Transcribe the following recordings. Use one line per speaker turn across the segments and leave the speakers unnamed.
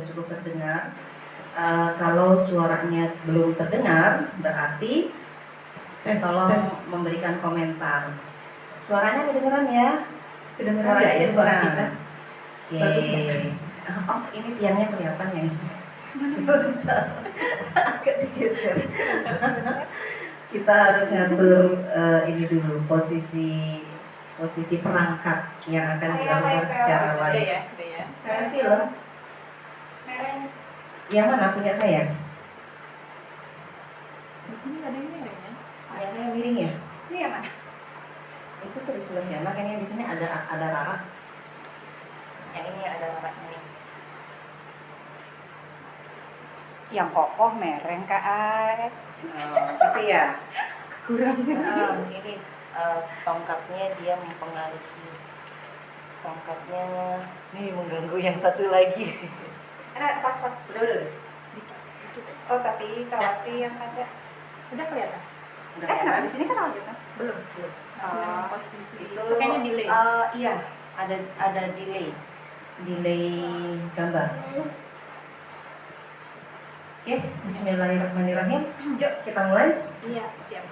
cukup terdengar. Kalau suaranya belum terdengar, berarti tolong memberikan komentar. Suaranya kedengeran ya?
Kedengeran nggak ya suara kita?
Bagus ya. Oh, ini tiangnya kelihatan ya? Sebentar, agak digeser. Kita harus ngatur ini dulu posisi perangkat yang akan dilakukan secara live. Kayak film. Yang mana punya saya?
Di sini ada yang miring ya?
Punya saya miring ya?
Ini yang mana?
Itu Trisulasyana, kayaknya di sini ada Rara. Yang ini ada Rara ini.
Yang kokoh mereng Kak Ai.
Gitu ya.
Kurangnya sih.
Ini tongkatnya dia mempengaruhi. Tongkatnya nih mengganggu yang satu lagi.
Pas.
Udah.
Oh tapi kalau yang ada udah kelihatan.
Udah
Nah, di sini kan lanjut kan?
Belum.
Posisi
Itu
kayaknya delay.
Iya, ada delay gambar. Oke, bismillahirrahmanirrahim. Yuk kita mulai.
Iya, siap.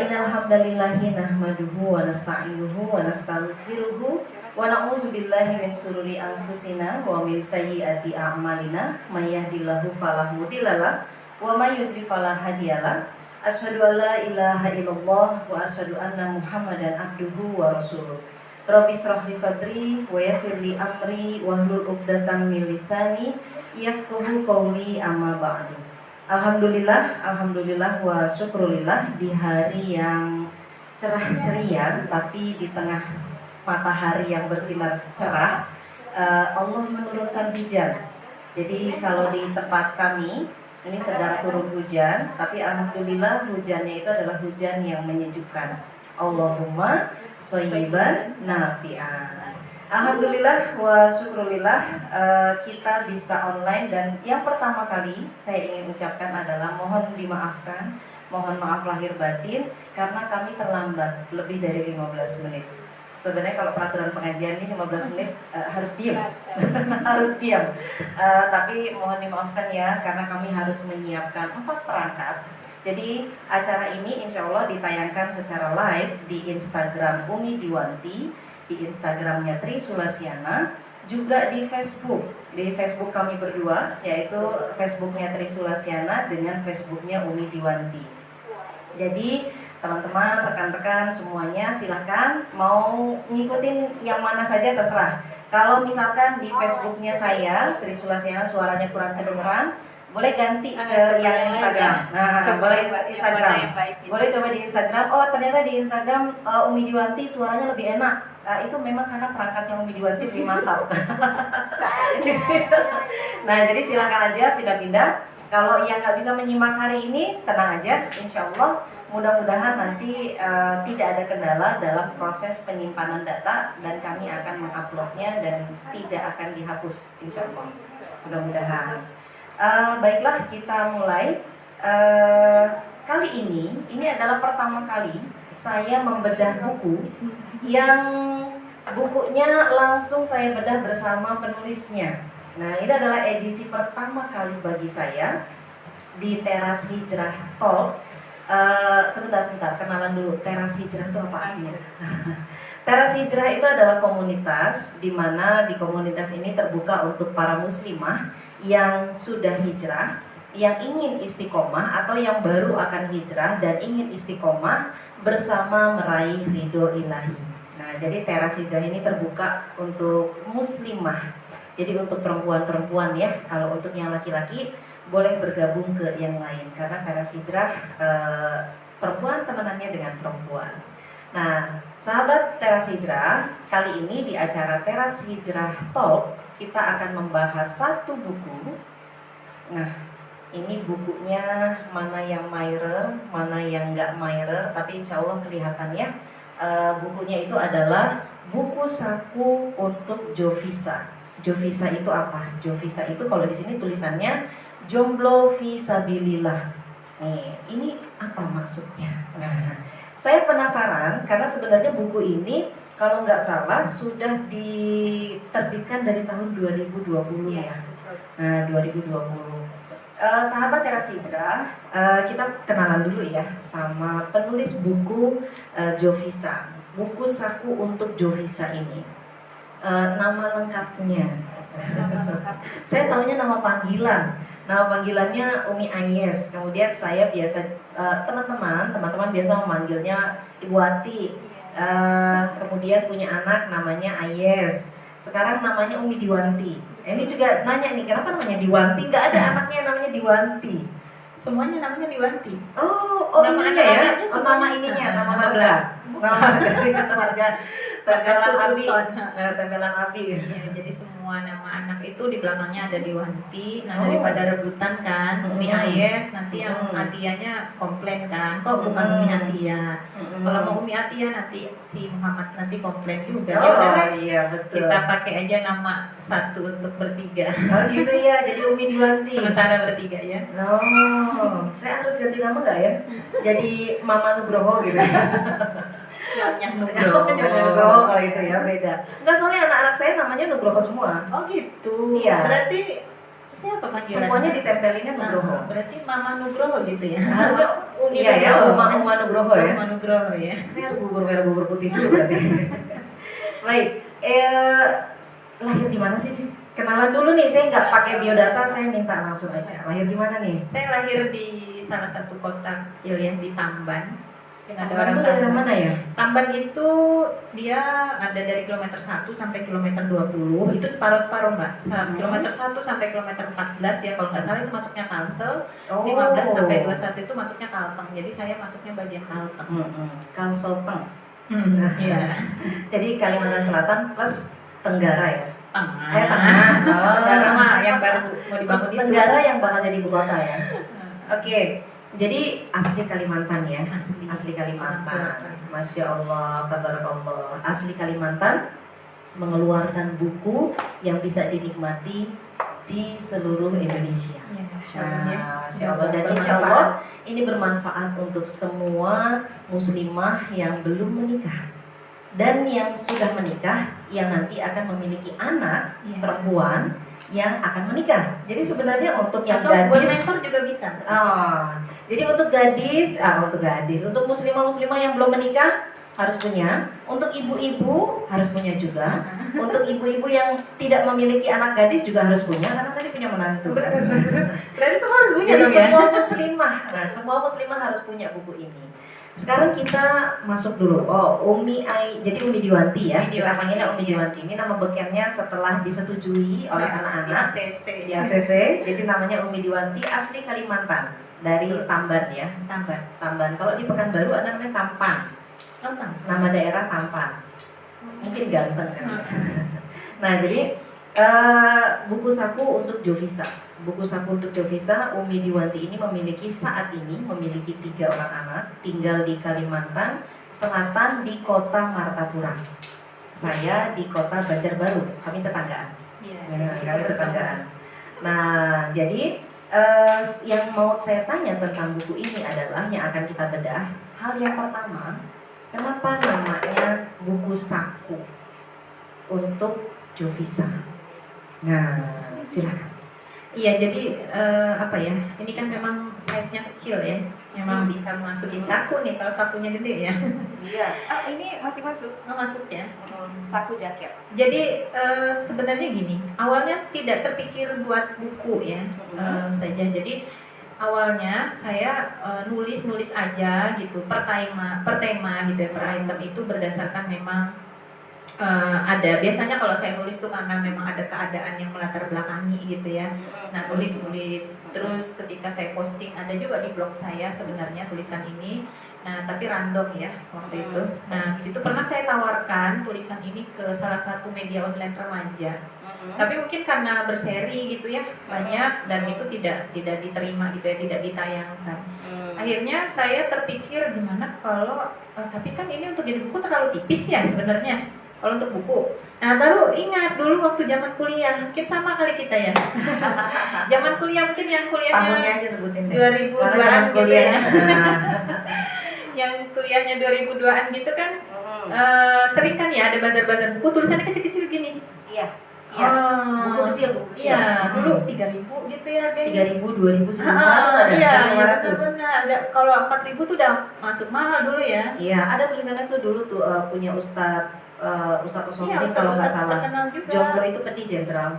Innal hamdalillahi nahmaduhu wa nasta'inuhu wa nastaghfiruhu wa na'udzu billahi min shururi anfusina wa min sayyiati a'malina may yahdihillahu fala mudhillalah wa may yudlil fala hadiyalah. Asyhadu an la ilaha illallah wa asyhadu anna Muhammadan abduhu wa rasuluh. Rabbi shrah li sadri wa yassir li amri wahlul 'uqdatam min lisani yafqahu qawli amma ba'du. Alhamdulillah wa syukrulillah, di hari yang cerah ceria tapi di tengah matahari yang bersinar cerah, Allah menurunkan hujan. Jadi kalau di tempat kami ini sedang turun hujan, tapi alhamdulillah hujannya itu adalah hujan yang menyejukkan. Allahumma shayyiban nafi'an. Alhamdulillah wa syukrulillah, kita bisa online, dan yang pertama kali saya ingin ucapkan adalah mohon dimaafkan, mohon maaf lahir batin karena kami terlambat lebih dari 15 menit. Sebenarnya kalau peraturan pengajian ini 15 menit harus diam. Harus diam. Tapi mohon dimaafkan ya karena kami harus menyiapkan 4 perangkat. Jadi acara ini insya Allah ditayangkan secara live di Instagram Umi Diwanti, di Instagramnya Trisulasyana, juga di Facebook kami berdua, yaitu Facebooknya Trisulasyana dengan Facebooknya Umi Diwanti. Jadi teman-teman, rekan-rekan semuanya silahkan mau ngikutin yang mana saja terserah. Kalau misalkan di Facebooknya saya Trisulasyana suaranya kurang kedengeran, boleh ganti ke yang Instagram. Nah, boleh Instagram. Boleh coba di Instagram. Oh, ternyata di Instagram Umi Diwanti suaranya lebih enak. Itu memang karena perangkatnya Umi Diwanti lebih mantap. Nah, jadi silakan aja pindah-pindah. Kalau yang nggak bisa menyimak hari ini, tenang aja. Insya Allah, mudah-mudahan nanti tidak ada kendala dalam proses penyimpanan data dan kami akan menguploadnya dan tidak akan dihapus. Insya Allah. Mudah-mudahan. Baiklah, kita mulai. Kali ini adalah pertama kali saya membedah buku yang bukunya langsung saya bedah bersama penulisnya. Nah, ini adalah edisi pertama kali bagi saya di Teras Hijrah Talk. Sebentar, kenalan dulu. Teras Hijrah itu apa artinya? Teras Hijrah itu adalah komunitas di mana di komunitas ini terbuka untuk para muslimah yang sudah hijrah, yang ingin istiqomah atau yang baru akan hijrah dan ingin istiqomah bersama meraih ridho ilahi. Nah, jadi Teras Hijrah ini terbuka untuk muslimah. Jadi untuk perempuan-perempuan ya. Kalau untuk yang laki-laki boleh bergabung ke yang lain karena Teras Hijrah perempuan temanannya dengan perempuan. Nah, sahabat Teras Hijrah, kali ini di acara Teras Hijrah Talk kita akan membahas satu buku. Nah, ini bukunya mana yang Myrer, mana yang nggak Myrer, tapi insya Allah kelihatan ya. Bukunya itu adalah buku saku untuk Jovisa. Jovisa itu apa? Jovisa itu kalau di sini tulisannya jomblo fisabilillah. Nih, ini apa maksudnya? Nah, saya penasaran karena sebenarnya buku ini kalau nggak salah sudah diterbitkan dari tahun 2020 ya. Nah, 2020. Sahabat Teras Hijrah, kita kenalan dulu ya sama penulis buku Jovisa. Buku saku untuk Jovisa ini. Nama lengkapnya. Saya taunya nama panggilan. Nama panggilannya Umi Ayes. Kemudian saya biasa teman-teman biasa memanggilnya Ibu Ati. Kemudian punya anak namanya Ayes. Sekarang namanya Umi Diwanti. Ini juga nanya nih, kenapa namanya Diwanti? Nggak ada anaknya namanya Diwanti.
Semuanya namanya Diwanti.
Oh
Nama
ininya ya?
anak-anaknya
Oh, nama ininya, nama marga. Nama marga. Tempelan api. Tempelan api.
Iya, jadi semua nama anak itu di belakangnya ada Diwanti. Nah, daripada rebutan kan, Umi Ayes, nanti yang Atianya komplain kan, kok bukan Umi Atia. Kalau mau Umi Atia nanti si Muhammad nanti komplain juga.
Oh iya betul.
Kita pakai aja nama satu untuk bertiga.
Oh gitu ya, jadi Umi Diwanti.
Sementara bertiga ya.
Oh, saya harus ganti nama nggak ya? Jadi Mama Nugroho gitu.
Nyonya
Nugroho kalau itu ya beda. Enggak, soalnya anak-anak saya namanya Nugroho semua.
Oh gitu.
Iya.
Berarti siapa panggilannya?
Semuanya ditempelinnya Nugroho.
Berarti Mama Nugroho gitu ya.
Harusnya
Umi
iya ya,
Nugroho.
Uma Nugroho ya.
Uma Nugroho ya.
Saya harus bubur merah bubur putih dulu berarti. Baik, lahir di mana sih? Kenalan dulu nih, saya nggak pakai biodata, saya minta langsung aja. Lahir di mana nih?
Saya lahir di salah satu kota kecil ya, di Tamban.
Tamban itu dari mana ya?
Tamban itu dia ada dari kilometer 1 sampai kilometer 20. Itu separuh-separuh Mbak. Kilometer 1 sampai kilometer 14 ya, kalau nggak salah itu masuknya Kalsel. 15 sampai 21 itu masuknya Kalteng. Jadi saya masuknya bagian Kalteng.
Kalselteng.
Iya.
Jadi Kalimantan Selatan plus Tenggara ya?
Tengah.
Tengah. Oh.
Tenggara mah yang baru mau dibangun itu.
Tenggara yang bakal jadi ibu kota ya? Oke. Jadi asli Kalimantan ya? Asli Kalimantan. Masya Allah, tabarakallah. Asli Kalimantan mengeluarkan buku yang bisa dinikmati di seluruh Indonesia. Masya Allah. Dan insya Allah ini bermanfaat untuk semua muslimah yang belum menikah dan yang sudah menikah, yang nanti akan memiliki anak perempuan yang akan menikah. Jadi sebenarnya untuk yang
gadis, buat
gadis
mentor juga bisa.
Jadi untuk gadis, untuk muslimah yang belum menikah harus punya, untuk ibu-ibu harus punya juga, untuk ibu-ibu yang tidak memiliki anak gadis juga harus punya, karena tadi punya menantu kan.
Berarti semua harus punya.
Jadi semua muslimah harus punya buku ini. Sekarang kita masuk dulu. Jadi Umi Diwanti ya. Kita panggilnya Umi Diwanti. Ini nama bekennya setelah disetujui oleh anak-anak di ACC. Jadi namanya Umi Diwanti, asli Kalimantan, dari Tamban ya. Tamban. Kalau di Pekanbaru ada namanya Tampan. Nama daerah Tampan. Mungkin ganteng kan. Nah, jadi buku saku untuk Jovisa. Buku saku untuk Jovisa, Umi Diwanti ini saat ini memiliki 3 orang anak, tinggal di Kalimantan Selatan di kota Martapura. Saya di kota Banjarbaru, kami tetanggaan. Kami tetanggaan. Nah, jadi yang mau saya tanya tentang buku ini adalah yang akan kita bedah. Hal yang pertama, kenapa namanya buku saku untuk Jovisa? Nah, silakan.
Iya, jadi ini kan memang size-nya kecil ya. Memang bisa masukin saku nih, kalau sakunya gede ya.
Iya. Ini masih masuk.
Masuk ya.
Saku jaket.
Jadi sebenarnya gini, awalnya tidak terpikir buat buku ya saja. Jadi awalnya saya nulis aja gitu per tema gitu ya, per item itu berdasarkan memang ada, biasanya kalau saya nulis tuh karena memang ada keadaan yang melatar belakangi gitu ya. Nah, nulis terus ketika saya posting, ada juga di blog saya sebenarnya tulisan ini. Nah, tapi random ya waktu itu. Nah, situ pernah saya tawarkan tulisan ini ke salah satu media online remaja. Tapi mungkin karena berseri gitu ya, banyak, dan itu tidak diterima gitu ya, tidak ditayangkan. Akhirnya saya terpikir gimana kalau tapi kan ini untuk jadi buku terlalu tipis ya sebenarnya. Kalau untuk buku, nah baru ingat dulu waktu zaman kuliah, mungkin sama kali kita ya. Zaman kuliah mungkin yang kuliahnya
tahunnya aja sebutin deh.
2002-an gitu ya. Yang kuliahnya 2002-an gitu kan, sering kan ya ada bazar-bazar buku tulisannya kecil-kecil gini.
Iya. Iya, buku kecil.
Iya, dulu 3.000 gitu ya harganya.
3.000, 2.000, 1.500 ada,
Iya,
1.500.
benar. Kalau 4.000 tuh udah masuk mahal dulu ya.
Iya, ada tulisannya tuh dulu tuh punya Ustadz Usomudin
Iya,
kalau nggak
Ustadz
salah.
terkenal juga.
Jomblo itu pedih jenderal.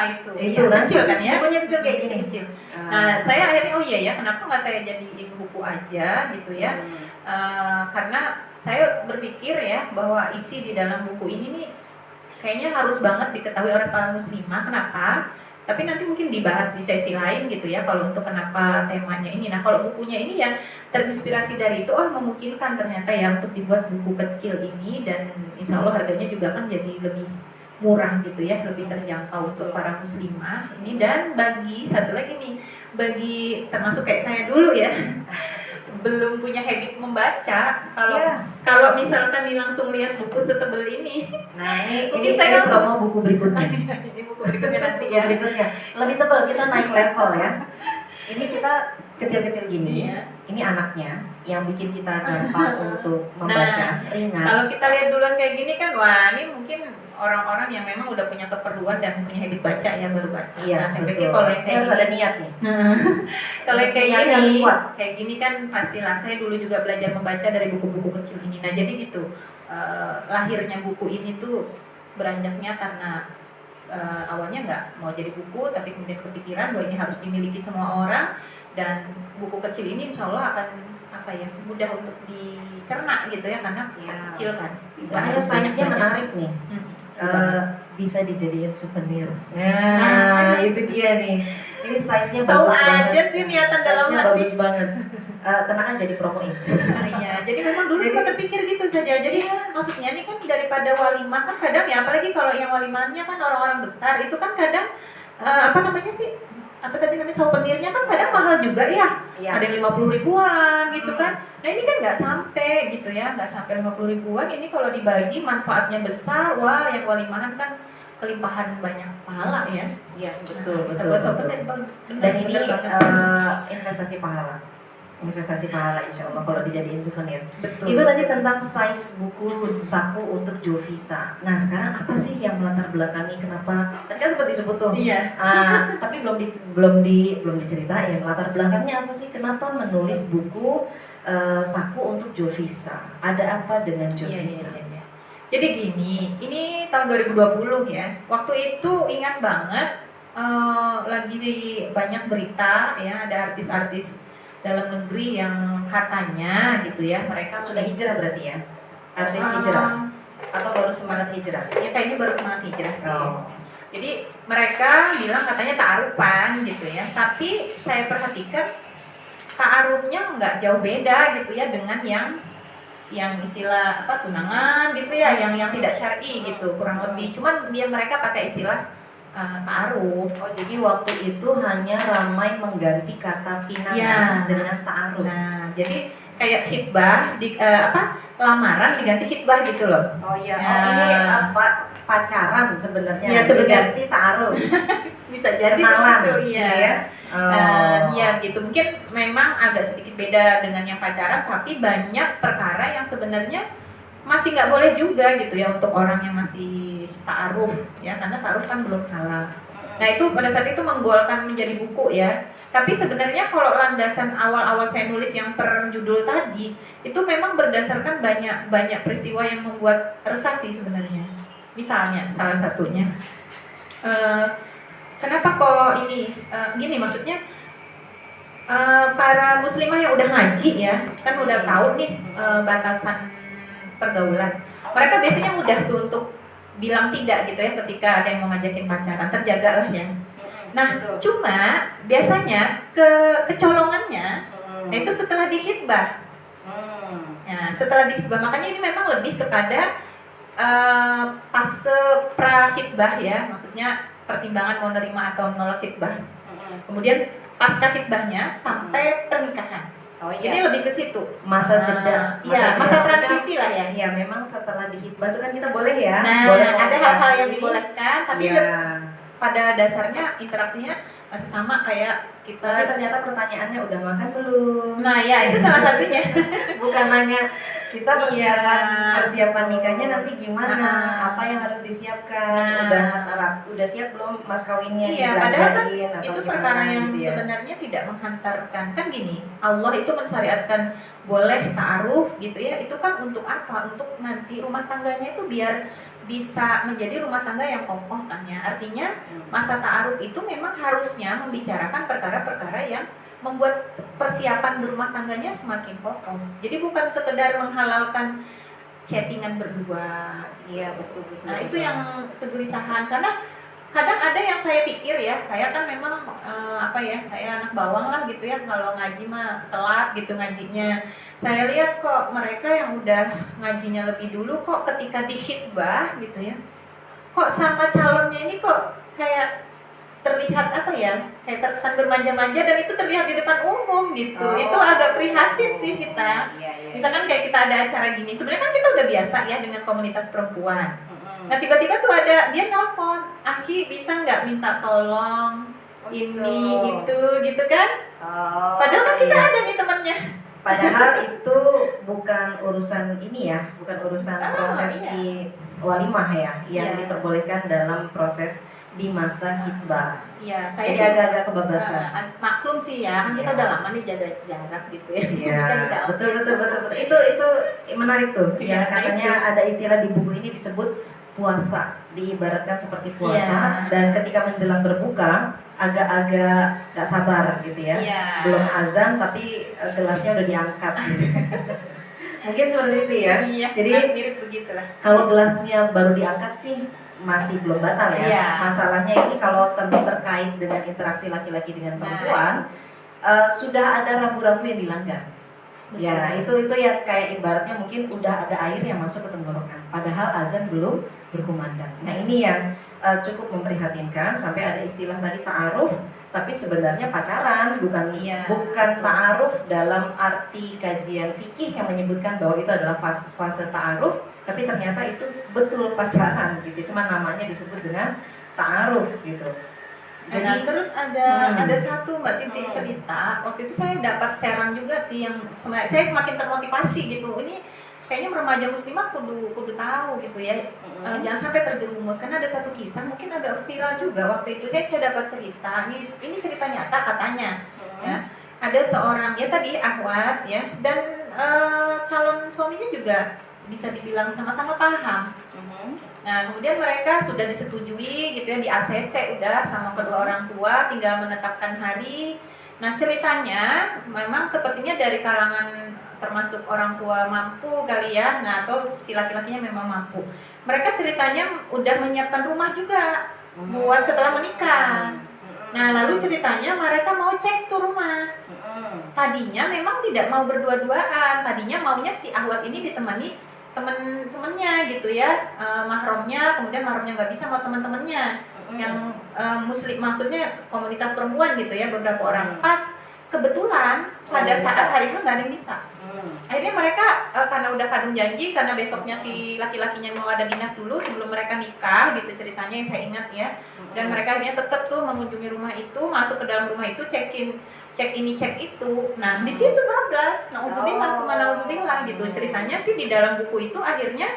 Itu.
Itu
iya,
kan
kecil kan ya?
bukunya kecil kayak gini.
Kecil. Nah, saya akhirnya oh iya ya, kenapa nggak saya jadiin buku aja gitu ya? Karena saya berpikir ya bahwa isi di dalam buku ini nih kayaknya harus banget diketahui oleh para muslimah. Kenapa? Tapi nanti mungkin dibahas di sesi lain gitu ya kalau untuk kenapa temanya ini. Nah, kalau bukunya ini ya terinspirasi dari itu, memungkinkan ternyata ya untuk dibuat buku kecil ini, dan insya Allah harganya juga kan jadi lebih murah gitu ya, lebih terjangkau untuk para muslimah ini. Dan bagi satu lagi nih, bagi termasuk kayak saya dulu ya belum punya habit membaca, kalau misalkan langsung lihat buku setebel ini,
nah ini
mungkin
saya
langsung
promo buku berikutnya.
ini buku berikutnya nanti
Buku
ya.
berikutnya lebih tebal, kita naik level ya. Ini kita kecil-kecil gini.
Iya.
Ini anaknya yang bikin kita gampang untuk membaca, ringan.
Kalau kita lihat duluan kayak gini kan, wah ini mungkin orang-orang yang memang udah punya keperluan dan punya habit baca ya, baru baca.
Iya,
Nah, saya
betul.
pikir kalau yang kayak
harus
gini,
ada niat nih.
kalau yang kayak
Niatnya harus
gini,
kuat.
kayak gini kan pastilah saya dulu juga belajar membaca dari buku-buku kecil ini. Nah jadi gitu, lahirnya buku ini tuh beranjaknya karena awalnya nggak mau jadi buku, tapi kemudian kepikiran bahwa ini harus dimiliki semua orang, dan buku kecil ini insya Allah akan mudah untuk dicerna gitu ya, karena kecil kan.
Makanya size-nya menarik nih. Bisa dijadiin souvenir. Nah, itu dia nih. Ini size-nya
Tahu
bagus banget.
aja sih niatan dalam
Size-nya
hati.
bagus banget. Tenang aja dipromoin.
Iya, jadi memang dulu sempat terpikir gitu saja. Jadi maksudnya ini kan daripada walimah kan kadang ya, apalagi kalau yang walimahnya kan orang-orang besar itu kan kadang apa tadi namanya souvenirnya kan kadang mahal juga ya.
Iya.
Ada yang 50 ribuan gitu kan. Nah ini kan nggak sampai gitu ya, nggak sampai 50 ribuan. Ini kalau dibagi manfaatnya besar, wah yang walimahan kan kelimpahan banyak pahala ya.
Iya, betul. Dan ini investasi pahala. Investasi pahala insya Allah kalau dijadiin souvenir.
Betul.
Itu tadi tentang size buku saku untuk Jovisa. Nah sekarang apa sih yang melatar belakangi kenapa? Tadi kan seperti disebut tuh.
Iya.
Tapi belum diceritain latar belakangnya apa sih? Kenapa menulis buku saku untuk Jovisa? Ada apa dengan Jovisa?
Iya. Jadi gini, ini tahun 2020 ya. Waktu itu ingat banget lagi banyak berita ya, ada artis-artis dalam negeri yang katanya gitu ya, mereka
Sudah hijrah berarti ya? Artis hijrah? Atau baru semangat hijrah?
Ya kayaknya baru semangat hijrah sih.
Oh.
Jadi mereka bilang katanya ta'arufan gitu ya, tapi saya perhatikan ta'arufnya nggak jauh beda gitu ya dengan yang istilah tunangan gitu ya, yang tidak syar'i gitu kurang lebih. Cuman mereka pakai istilah ta'aruf.
Oh jadi waktu itu hanya ramai mengganti kata pinangan dengan ta'aruf.
Nah jadi kayak khitbah lamaran diganti khitbah gitu loh.
Oh iya, ini pacaran sebenarnya.
Iya, sebenarnya.
Diganti ta'aruf.
Bisa jadi
Kenalan,
seperti itu, iya. Iya gitu. Mungkin memang agak sedikit beda dengan yang pacaran, tapi banyak perkara yang sebenarnya masih nggak boleh juga gitu ya untuk orang yang masih ta'aruf ya, karena ta'aruf kan belum halal. Nah itu pada saat itu menggolkan menjadi buku ya. Tapi sebenarnya kalau landasan awal-awal saya nulis yang per judul tadi itu memang berdasarkan banyak peristiwa yang membuat resah sih sebenarnya. Misalnya salah satunya, kenapa kok ini gini, maksudnya para muslimah yang udah ngaji ya kan udah tahu nih batasan pergaulan. Mereka biasanya mudah tuh untuk bilang tidak gitu ya ketika ada yang mau ngajakin pacaran, terjaga lah ya. Nah, cuma biasanya kecolongannya itu setelah dikhitbah. Nah, setelah dikhitbah, makanya ini memang lebih kepada fase pra-khitbah ya, maksudnya pertimbangan mau nerima atau menolak khitbah. Kemudian pasca khitbahnya sampai pernikahan.
Oh iya.
Ini lebih ke situ.
Masa jeda.
Iya, masa transisi lah ya.
Iya, memang setelah dihitbah itu kan kita boleh ya.
Nah,
boleh
ada hal-hal yang dibolehkan, tapi
ya.
pada dasarnya interaksinya masih sama kayak
Tapi
kita.
ternyata pertanyaannya udah makan belum?
Nah ya itu salah satunya.
Bukan nanya kita
Iya.
persiapan nikahnya nanti gimana,
Ah.
apa yang harus disiapkan, udah siap belum mas kawinnya
Iya, padahal kan
dibelanjain atau
itu
gimana
perkara yang
gitu ya.
sebenarnya tidak menghantarkan. Kan gini, Allah itu mensyariatkan boleh ta'aruf gitu ya. Itu kan untuk apa? Untuk nanti rumah tangganya itu biar bisa menjadi rumah tangga yang kokoh kan ya. Artinya masa ta'aruf itu memang harusnya membicarakan perkara-perkara yang membuat persiapan berumah tangganya semakin kokoh. Jadi bukan sekedar menghalalkan chattingan berdua.
Iya betul.
Nah itu yang kegelisahan karena kadang ada yang saya pikir ya, saya kan memang saya anak bawang lah gitu ya, kalau ngaji mah telat gitu ngajinya. Saya lihat kok mereka yang udah ngajinya lebih dulu kok ketika dihitbah gitu ya, kok sama calonnya ini kok kayak terlihat kayak terkesan bermanja-manja dan itu terlihat di depan umum gitu. Itu agak prihatin sih kita.
Iya.
Misalkan kayak kita ada acara gini, sebenarnya kan kita udah biasa ya dengan komunitas perempuan. Nah tiba-tiba tuh ada dia nelfon, Aki bisa nggak minta tolong ini itu gitu kan? Padahal kan kita ada nih temennya.
Padahal itu bukan urusan ini ya, bukan urusan prosesi walimah ya, yang diperbolehkan dalam proses di masa khitbah.
Iya, saya
jadi agak-agak kebablasan.
Maklum sih ya, kan kita udah lama nih jaga jarak gitu ya.
Iya, betul. Itu menarik tuh. Ya katanya ada istilah di buku ini disebut puasa, diibaratkan seperti puasa dan ketika menjelang berbuka agak-agak gak sabar gitu ya. Belum azan tapi gelasnya udah diangkat gitu. Mungkin seperti itu ya. Jadi
mirip begitulah.
Kalau gelasnya baru diangkat sih masih belum batal ya. Masalahnya ini kalau terkait dengan interaksi laki-laki dengan perempuan, sudah ada rambu-rambu yang dilanggar. Ya, itu yang kayak ibaratnya mungkin udah ada air yang masuk ke tenggorokan, padahal azan belum berkumandang. Nah, ini yang cukup memprihatinkan sampai ada istilah tadi ta'aruf, tapi sebenarnya pacaran, bukan ta'aruf dalam arti kajian fikih yang menyebutkan bahwa itu adalah fase ta'aruf, tapi ternyata itu betul pacaran gitu. Cuma namanya disebut dengan ta'aruf gitu.
Jadi terus ada satu Mbak Titi cerita, waktu itu saya dapat sharean juga sih yang saya semakin termotivasi gitu. Ini kayaknya remaja muslimah kudu tahu gitu ya. Jangan sampai terjerumus karena ada satu kisah mungkin agak viral juga waktu itu saya dapat cerita. Ini cerita nyata katanya. Ya. Ada seorang ya tadi akhwat ya dan calon suaminya juga bisa dibilang sama-sama paham. Nah kemudian mereka sudah disetujui gitu ya, di ACC udah sama kedua orang tua, tinggal menetapkan hari. Nah ceritanya memang sepertinya dari kalangan termasuk orang tua mampu kali ya, nah atau si laki-lakinya memang mampu. Mereka ceritanya udah menyiapkan rumah juga buat setelah menikah. Nah lalu ceritanya mereka mau cek tuh rumah. Tadinya memang tidak mau berdua-duaan, tadinya maunya si ahwat ini ditemani temen-temennya gitu ya, mahramnya, kemudian mahramnya nggak bisa mau temen-temennya yang muslim, maksudnya komunitas perempuan gitu ya, beberapa orang. Pas kebetulan pada saat hari itu nggak ada yang bisa. Akhirnya mereka karena udah kadung janji, karena besoknya si laki-lakinya mau ada dinas dulu sebelum mereka nikah gitu ceritanya yang saya ingat ya. Dan mereka akhirnya tetap tuh mengunjungi rumah itu, masuk ke dalam rumah itu, cek ini cek itu. Nah di situ bablas, naudzubillah gitu. Ceritanya sih di dalam buku itu akhirnya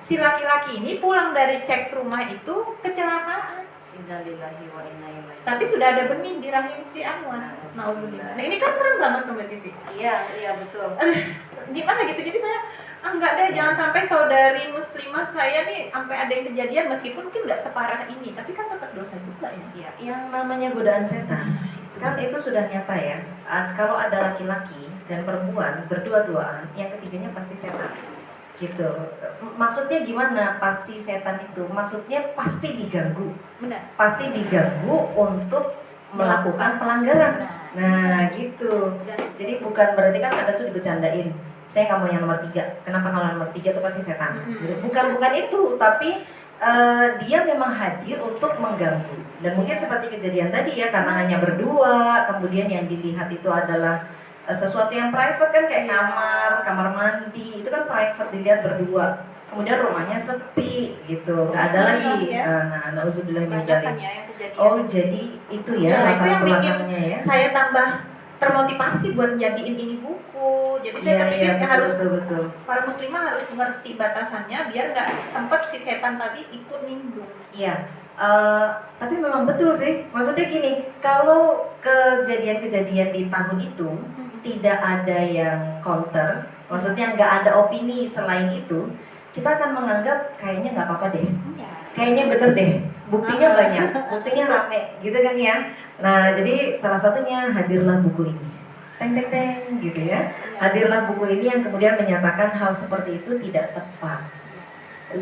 si laki-laki ini pulang dari cek rumah itu kecelakaan.
Innalillahi wa inna ilaihi.
Tapi sudah ada benih di rahim si Anwar. Naudzubillah. Nah ini kan serem banget Mbak Titi.
Iya betul.
Gimana gitu, jadi saya enggak deh, jangan sampai saudari muslimah saya nih sampai ada yang kejadian meskipun mungkin nggak separah ini, tapi kan tetap dosa juga ya.
Iya, yang namanya godaan setan kan itu sudah nyata ya. Kalau ada laki-laki dan perempuan berdua-duaan, yang ketiganya pasti setan. Gitu. Maksudnya gimana? Pasti setan itu. Maksudnya pasti diganggu.
Benar.
Pasti diganggu untuk melakukan pelanggaran. Nah, gitu. Jadi bukan berarti kan ada tuh dibecandain. Saya nggak mau yang nomor 3. Kenapa kalau nomor 3 tuh pasti setan? Bukan itu, tapi dia memang hadir untuk mengganggu. Dan mungkin seperti kejadian tadi ya, karena hanya berdua, kemudian yang dilihat itu adalah sesuatu yang private kan, kayak kamar mandi, itu kan private dilihat berdua. kemudian rumahnya sepi gitu, nggak ada lagi.
Ya.
Nah, nauzubillah min
Banyak
dzalik.
kan ya yang kejadian.
Oh, jadi itu ya
Ya, itu
latar
yang bikin
belakangnya ya.
saya tambah termotivasi buat jadiin ini buku. Jadi saya terpikir
betul,
harus
betul.
para muslimah harus ngerti batasannya biar nggak sempet si setan tadi ikut nimbrung.
Iya, tapi memang betul sih. Maksudnya gini, kalau kejadian-kejadian di tahun itu tidak ada yang counter, maksudnya nggak ada opini selain itu, kita akan menganggap kayaknya nggak apa-apa deh, kayaknya bener deh, buktinya banyak, buktinya rame, gitu kan ya. Nah, jadi salah satunya hadirlah buku ini, teng teng teng, gitu ya. Hadirlah buku ini yang kemudian menyatakan hal seperti itu tidak tepat.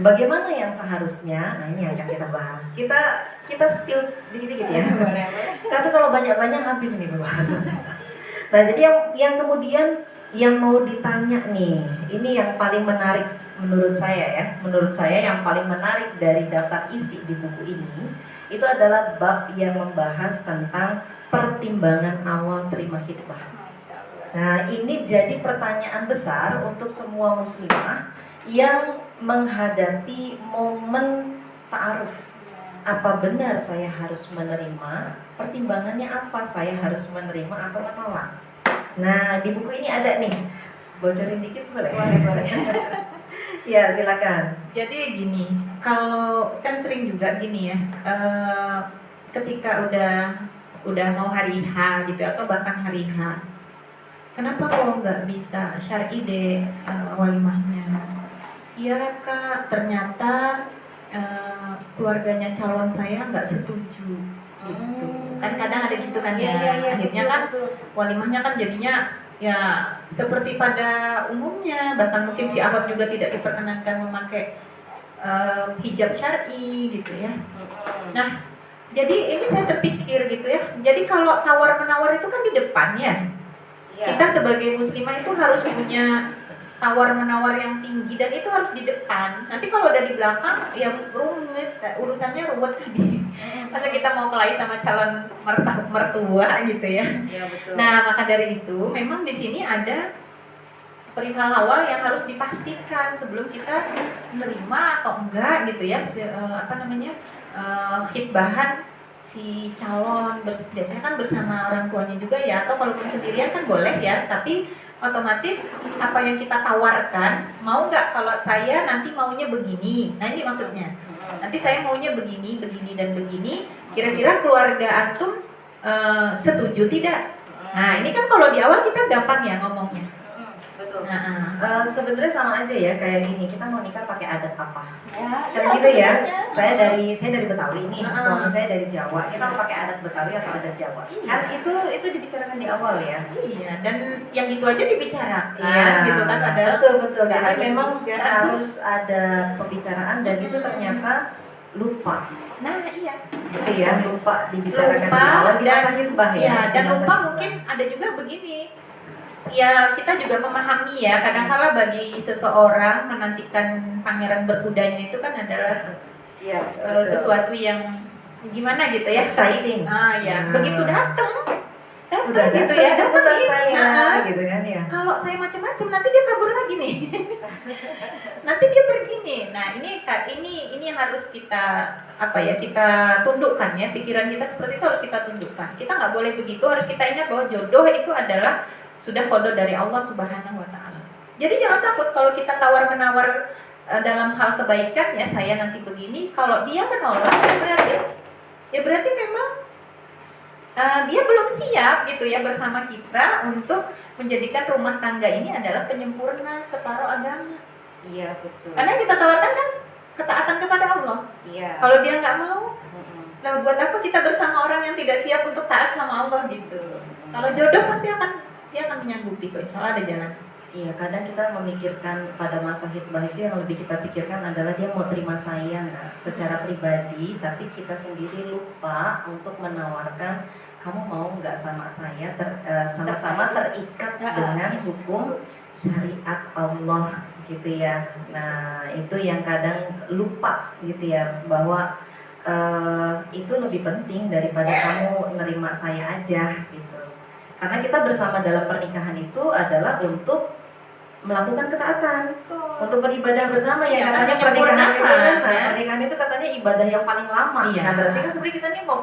Bagaimana yang seharusnya? Nah, ini yang akan kita bahas. Kita spill dikit-dikit ya. Tapi kalau banyak-banyak habis nih pembahasan. Nah, jadi yang kemudian yang mau ditanya nih, ini yang paling menarik menurut saya ya. Menurut saya yang paling menarik dari daftar isi di buku ini itu adalah bab yang membahas tentang pertimbangan awal terima khitbah. Nah, ini jadi pertanyaan besar untuk semua muslimah yang menghadapi momen ta'aruf. Apa benar saya harus menerima? Pertimbangannya apa? Saya harus menerima atau menolak? Nah, di buku ini ada nih. Bocorin dikit boleh?
Boleh.
Ya, silakan.
Jadi gini, kalau kan sering juga gini ya, ketika udah mau hari H gitu atau bahkan hari H, kenapa kok nggak bisa syar'i deh walimahnya? Iya kak, ternyata keluarganya calon saya nggak setuju gitu. Kan kadang ada gitu kan ya. Akhirnya kan walimahnya kan jadinya ya seperti pada umumnya, bahkan mungkin si akhwat juga tidak diperkenankan memakai hijab syar'i gitu ya. Nah, jadi ini saya terpikir gitu ya. Jadi kalau tawar menawar itu kan di depan ya. Kita sebagai muslimah itu harus punya tawar menawar yang tinggi dan itu harus di depan. Nanti kalau udah di belakang ya rumit, urusannya ruwet tadi. Masa kita mau kelahi sama calon mertua gitu ya.
Iya, betul.
Nah, maka dari itu memang di sini ada perihal awal yang harus dipastikan sebelum kita menerima atau enggak gitu ya. Khitbahan si calon biasanya kan bersama orang tuanya juga ya, atau kalaupun sendirian kan boleh ya, tapi otomatis apa yang kita tawarkan, mau nggak kalau saya nanti maunya begini. Nah, ini maksudnya nanti saya maunya begini, begini dan begini, kira-kira keluarga antum setuju tidak? Nah, ini kan kalau di awal kita gampang ya ngomongnya.
Betul.
Nah,
Sebenarnya sama aja ya, kayak gini, kita mau nikah pakai adat apa?
ya,
Kan gitu ya. Saya dari Betawi nih, suami saya dari Jawa. Kita mau pakai adat Betawi atau adat Jawa?
Iya.
Kan itu dibicarakan di awal ya.
Iya, dan yang itu aja dibicarakan,
Iya,
gitu kan, ada
betul.
nggak
Jadi
harus
memang
juga.
harus ada pembicaraan dan itu ternyata lupa.
Nah, iya.
Gitu ya, lupa dibicarakan
Lupa,
di awal di
dan
masa khitbah ya.
ya, dan
Di masa
lupa
khitbah.
mungkin ada juga begini. Ya, kita juga memahami ya, kadang-kala bagi seseorang menantikan pangeran berkudanya itu kan adalah
Iya,
sesuatu yang gimana gitu ya,
exciting.
Ya, begitu datang
Udah
gitu
datang,
ya,
cepetan
datang,
saya, gitu kan ya.
Kalau saya macam-macam nanti dia kabur lagi nih. Nanti dia pergi nih. Nah, ini yang harus kita kita tundukkan ya, pikiran kita seperti itu harus kita tundukkan. Kita nggak boleh begitu, harus kita ingat bahwa jodoh itu adalah sudah qada dari Allah Subhanahu wa taala. Jadi jangan takut kalau kita tawar-menawar dalam hal kebaikan ya, saya nanti begini, kalau dia menolak ya berarti memang dia belum siap gitu ya bersama kita untuk menjadikan rumah tangga ini adalah penyempurna separuh agama.
Iya, betul.
Karena yang kita tawarkan kan ketaatan kepada Allah.
Iya.
Kalau dia nggak mau, nah buat apa kita bersama orang yang tidak siap untuk taat sama Allah gitu. Kalau jodoh pasti dia akan menyanggupi kok, insya Allah ada jalan.
Iya, kadang kita memikirkan pada masa khitbah itu yang lebih kita pikirkan adalah dia mau terima saya secara pribadi, tapi kita sendiri lupa untuk menawarkan kamu mau nggak sama saya sama-sama terikat dengan hukum syariat Allah gitu ya. Nah, itu yang kadang lupa gitu ya, bahwa itu lebih penting daripada kamu nerima saya aja gitu. Karena kita bersama dalam pernikahan itu adalah untuk melakukan ketaatan
Betul.
untuk beribadah bersama
Iya,
ya, katanya
kan
pernikahan itu kan,
menyempurnakan, ya.
pernikahan itu katanya ibadah yang paling lama.
Iya.
Nah berarti kan sebenarnya kita nih mau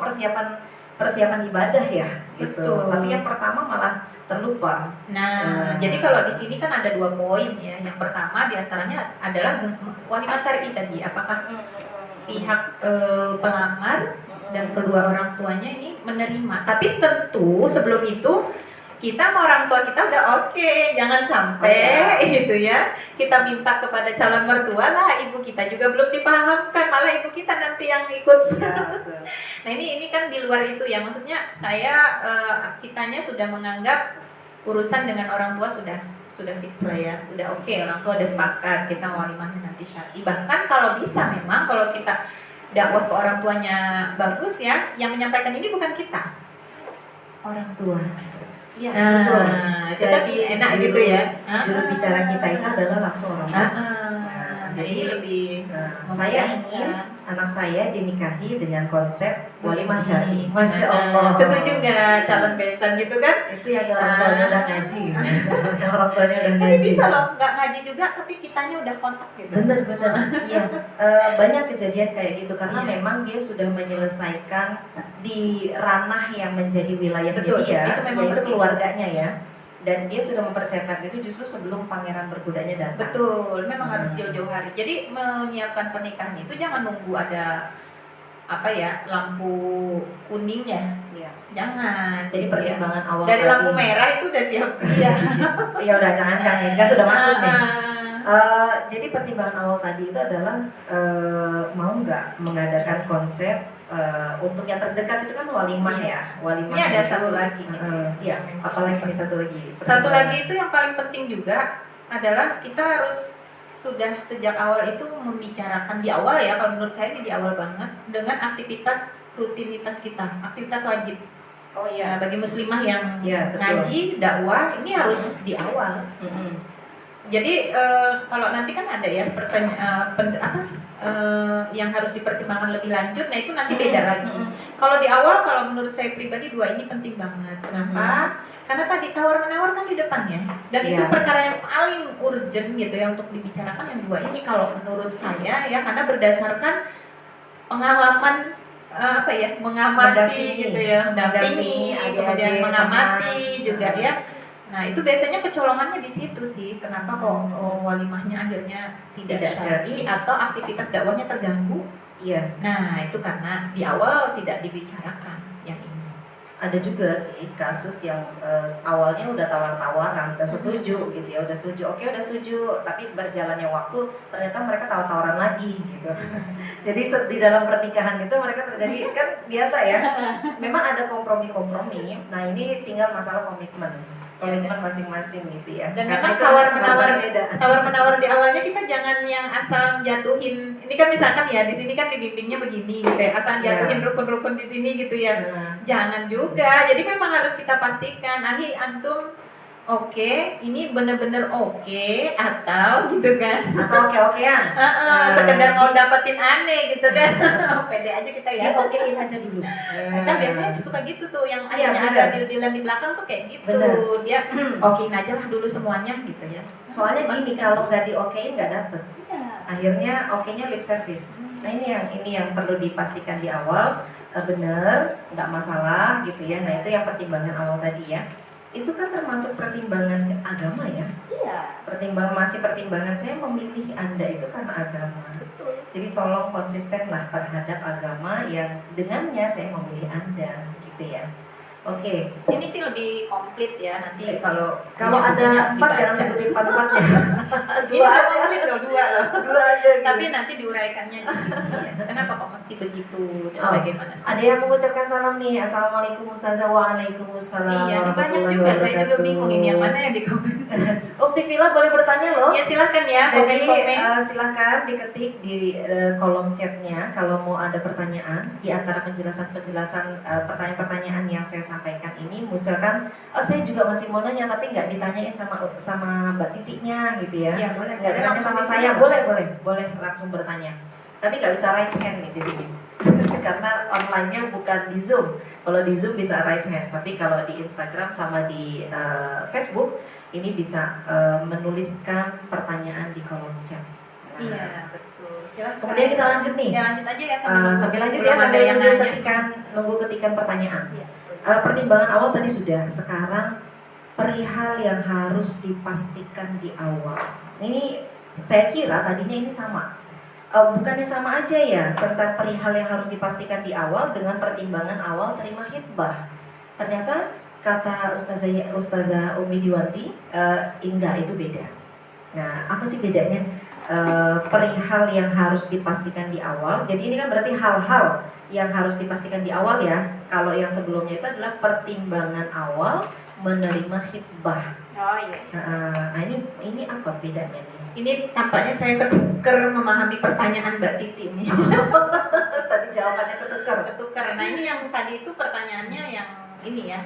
persiapan ibadah ya, gitu.
Betul.
Tapi yang pertama malah terlupa.
Nah, jadi kalau di sini kan ada 2 poin ya. Yang pertama diantaranya adalah walimah syar'i tadi. Apakah pihak pelamar dan kedua orang tuanya ini menerima? Tapi tentu sebelum itu kita sama orang tua kita udah oke, jangan sampai gitu ya. Kita minta kepada calon mertua lah, ibu kita juga belum dipahamkan, malah ibu kita nanti yang ikut.
Ya, betul.
Nah ini kan di luar itu ya, maksudnya saya kitanya sudah menganggap urusan dengan orang tua sudah fix lah ya, udah oke, orang tua udah sepakat kita walimahnya nanti syar'i. Bahkan kalau bisa memang kalau kita dakwah ke orang tuanya bagus ya, yang menyampaikan ini bukan kita, orang tua.
Iya,
Nah,
betul.
itu kan enak gitu ya.
Juru bicara kita itu adalah langsung orang tua.
Jadi ini lebih
saya ingin anak saya dinikahi dengan konsep walimah syar'i. Masya
Nah,
Allah.
setuju nggak calon besan gitu kan?
Itu yang orang tuanya udah ngaji. Yang orang tuanya udah
Tapi
ngaji.
bisa loh nggak ngaji juga, tapi kitanya udah kontak gitu.
Bener. Iya. Banyak kejadian kayak gitu karena
Iya.
memang dia sudah menyelesaikan di ranah yang menjadi wilayah
Betul,
dia,
itu memang
yaitu
penting.
keluarganya ya. Dan dia sudah mempersiapkan itu justru sebelum pangeran berkudanya datang.
Betul, memang harus jauh-jauh hari. Jadi menyiapkan pernikahan itu jangan nunggu ada apa ya, lampu kuning ya.
Iya.
Jangan.
Jadi pertimbangan awal
dari
tadi.
lampu merah itu udah siap-siap.
Ya udah jangan gas sudah masuk nih.
Ah,
Jadi pertimbangan awal tadi itu adalah mau nggak mengadakan konsep untuk yang terdekat itu kan walimah ya, walimah.
Ini ada
itu,
satu lagi.
Iya, apalagi nih satu lagi.
Satu lagi itu yang paling penting juga adalah kita harus sudah sejak awal itu membicarakan di awal ya, kalau menurut saya ini di awal banget, dengan aktivitas rutinitas kita, aktivitas wajib.
Oh
Ya, bagi muslimah yang
Iya, betul.
ngaji, dakwah ini harus di awal. Jadi kalau nanti kan ada ya yang harus dipertimbangkan lebih lanjut, nah itu nanti beda lagi. Kalau di awal, kalau menurut saya pribadi 2 ini penting banget. Kenapa? Karena tadi tawar menawar kan di depan ya, dan itu
Iya.
perkara yang paling urgent gitu ya untuk dibicarakan yang 2 ini. Kalau menurut saya ya, karena berdasarkan pengalaman mengamati
Mendampingi.
gitu ya,
Mendampingi
mendampingi,
adik-adik,
kemudian mengamati
teman.
juga ya. Nah itu biasanya kecolongannya di situ sih. Kenapa kok walimahnya akhirnya tidak syar'i atau aktivitas dakwahnya terganggu?
Iya.
Nah itu karena di awal tidak dibicarakan yang ini.
Ada juga sih kasus yang awalnya udah tawar-tawaran, udah setuju gitu ya, udah setuju, tapi berjalannya waktu ternyata mereka tawar-tawaran lagi gitu. Jadi di dalam pernikahan itu mereka terjadi kan biasa ya, memang ada kompromi. Nah ini tinggal masalah komitmen masing-masing gitu ya.
Dan
Karena
memang
itu
tawar-menawar di awalnya kita jangan yang asal jatuhin. Ini kan misalkan ya di sini kan dibimbingnya begini gitu ya, asal jatuhin rukun-rukun di sini gitu ya. Jangan juga. Jadi memang harus kita pastikan, antum oke, ini bener-bener oke, atau gitu kan?
Atau oke-okean.
Sekedar mau dapetin aneh gitu kan? Pede aja kita ya.
Ya okein aja dulu.
Kan biasanya suka gitu tuh, yang
Iya,
akhirnya
bener.
ada deal-dealan di belakang tuh kayak gitu.
Bener.
Dia okein aja lah dulu semuanya gitu ya.
Soalnya gini, kalau nggak diokein nggak dapet.
Iya.
Akhirnya oke-nya lip service. Nah ini yang perlu dipastikan di awal, bener, nggak masalah gitu ya. Nah itu yang pertimbangan awal tadi ya. Itu kan termasuk pertimbangan agama ya.
Iya.
Pertimbangan saya memilih Anda itu karena agama.
Betul.
Jadi tolong konsistenlah terhadap agama yang dengannya saya memilih Anda gitu ya. Oke.
Sini sih lebih komplit ya nanti kalau
Kalau ada 4 jangan
dibaca.
sebutin 4-4 ya.
Ini
Dua
udah
aja.
komplit loh, 2 loh.
Dua aja gitu.
Tapi nanti diuraikannya di sini ya. Kenapa kok mesti begitu dan
Oh,
bagaimana sih?
Ada yang mengucapkan salam nih. Assalamualaikum Ustazah. Waalaikumsalam
Iya, ini banyak
warahmatullahi
juga. Saya juga
wabarakatuh.
bingung ini yang mana yang di komen.
Ukti Villa boleh bertanya loh.
Ya silakan ya,
Jadi
komen-komen.
silakan diketik di kolom chatnya kalau mau ada pertanyaan di antara penjelasan pertanyaan-pertanyaan yang saya sampaikan ini. Misalkan, saya juga masih mau nanya tapi nggak ditanyain sama Mbak Titiknya gitu ya.
Iya, boleh.
Nggak ditanya
Langsung
sama
di
saya,
sini.
boleh langsung bertanya. Tapi nggak bisa raise hand nih di sini. karena online-nya bukan di Zoom. Kalau di Zoom bisa raise hand, tapi kalau di Instagram sama di Facebook ini bisa menuliskan pertanyaan di kolom chat.
Iya, betul. Silakan.
Kemudian kita lanjut nih.
Ya, lanjut aja ya
Sambil lanjut ya, sambil nunggu ketikan pertanyaan.
Iya.
Pertimbangan awal tadi sudah. Sekarang perihal yang harus dipastikan di awal. Ini saya kira tadinya ini sama. Bukannya sama aja ya tentang perihal yang harus dipastikan di awal dengan pertimbangan awal terima khitbah. Ternyata kata Ustazah Umi Diwanti, enggak, itu beda. Nah, apa sih bedanya? Perihal yang harus dipastikan di awal. Jadi ini kan berarti hal-hal yang harus dipastikan di awal ya. Kalau yang sebelumnya itu adalah pertimbangan awal menerima khitbah.
Oh iya.
Nah, ini apa bedanya nih?
Ini tampaknya saya ketuker memahami pertanyaan Mbak Titi ini.
Tadi jawabannya ketuker.
Nah ini yang tadi itu pertanyaannya yang ini ya,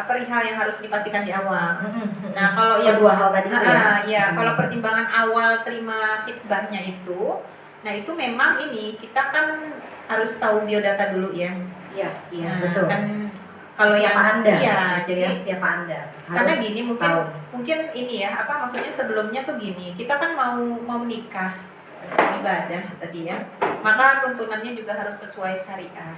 perihal yang harus dipastikan di awal. Nah kalau yang
dua hal tadi itu ya.
Kalau pertimbangan awal terima khitbahnya itu, nah itu memang ini kita kan harus tahu biodata dulu ya.
Iya,
Nah,
betul.
Kan kalau
siapa
yang
Anda?
Iya,
Jadi
jadi
siapa Anda?
karena gini mungkin ini ya, maksudnya sebelumnya tuh gini, kita kan mau menikah, ibadah tadi ya, maka tuntunannya juga harus sesuai syariah.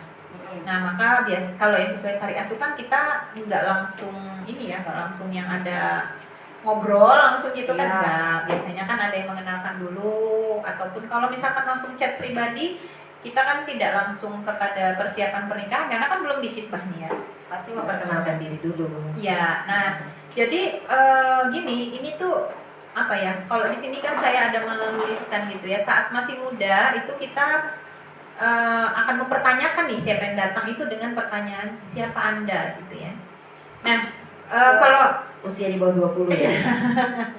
Nah maka kalau yang sesuai syariah itu kan kita nggak langsung ini ya, nggak langsung yang ada ngobrol langsung gitu kan, nggak. Biasanya kan ada yang mengenalkan dulu, ataupun kalau misalkan langsung chat pribadi, kita kan tidak langsung kepada persiapan pernikahan karena kan belum dikhitbah nih ya.
Pasti memperkenalkan diri dulu.
Ya, nah jadi gini, ini tuh apa ya? Kalau di sini kan saya ada menuliskan gitu ya, saat masih muda itu kita akan mempertanyakan nih siapa yang datang itu dengan pertanyaan siapa Anda gitu ya. Nah, kalau
usia di bawah 20 ya.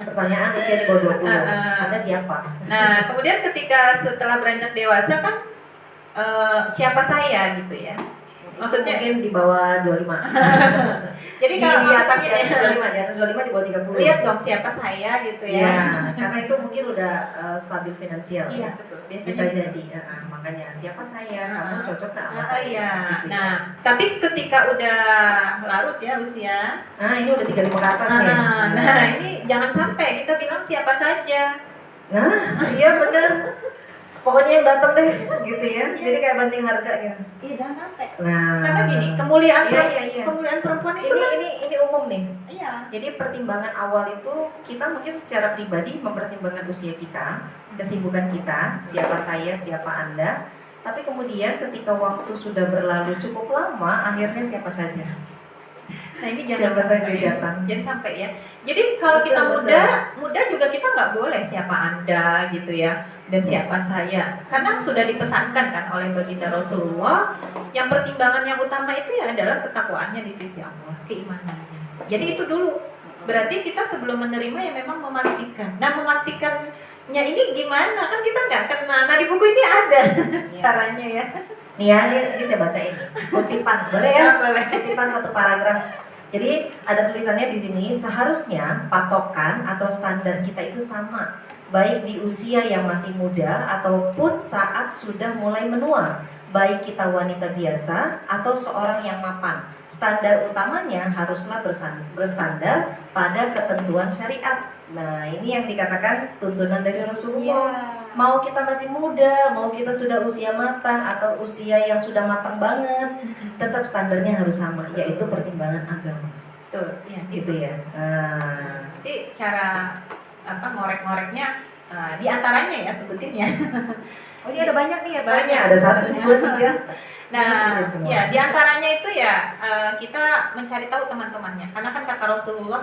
Pertanyaan usia di bawah 20. Anda siapa?
Nah, kemudian ketika setelah beranjak dewasa kan siapa saya gitu ya. Maksudnya
mungkin di bawah 25.
Jadi
di
kalau
atas 25, di atas 25 di bawah 30.
Lihat dong siapa saya gitu ya.
Ya, karena itu mungkin udah stabil finansial.
Iya, betul. Biasanya
bisa
gitu.
jadi. Makanya siapa saya? Kamu cocok nggak sama saya?
Iya.
Gitu.
Nah, tapi ketika udah larut ya usia.
Nah, ini udah 35 ke atas nih.
Nah, ini jangan sampai kita bilang siapa saja.
Nah, iya benar. Pokoknya yang datang deh, gitu ya. Jadi kayak banting harga gitu.
Iya, jangan sampai.
Nah,
karena gini, kemuliaan
iya.
kemuliaan perempuan itu
ini umum nih.
Iya.
Jadi pertimbangan awal itu kita mungkin secara pribadi mempertimbangkan usia kita, kesibukan kita, siapa saya, siapa Anda. Tapi kemudian ketika waktu sudah berlalu cukup lama, akhirnya siapa saja.
Nah ini jangan
siapa
sampai
saja datang.
Jangan sampai ya. Jadi kalau kita muda juga kita nggak boleh siapa Anda gitu ya, dan siapa saya. Karena sudah dipesankan kan oleh baginda Rasulullah, yang pertimbangan yang utama itu ya adalah ketakwaannya di sisi Allah, keimanannya. Jadi itu dulu. Berarti kita sebelum menerima ya memang memastikan. Nah memastikannya ini gimana? Kan kita nggak kenal. Nah di buku ini ada caranya ya.
Nih ya, ini saya baca ini. Kutipan, boleh ya?
Boleh.
Kutipan satu paragraf. Jadi ada tulisannya di sini, seharusnya patokan atau standar kita itu sama, baik di usia yang masih muda ataupun saat sudah mulai menua, baik kita wanita biasa atau seorang yang mapan. Standar utamanya haruslah berstandar pada ketentuan syariat. Nah, ini yang dikatakan tuntunan dari Rasulullah. Mau kita masih muda, mau kita sudah usia matang atau usia yang sudah matang banget, tetap standarnya harus sama, yaitu pertimbangan agama.
Betul, ya.
Gitu ya.
Jadi cara ngorek-ngoreknya di antaranya ya sebutin ya.
Oh iya, ada banyak nih ya.
Banyak.
Ada 1, 2, 3.
Nah, ya di antaranya itu ya kita mencari tahu teman-temannya. Karena kan kata Rasulullah,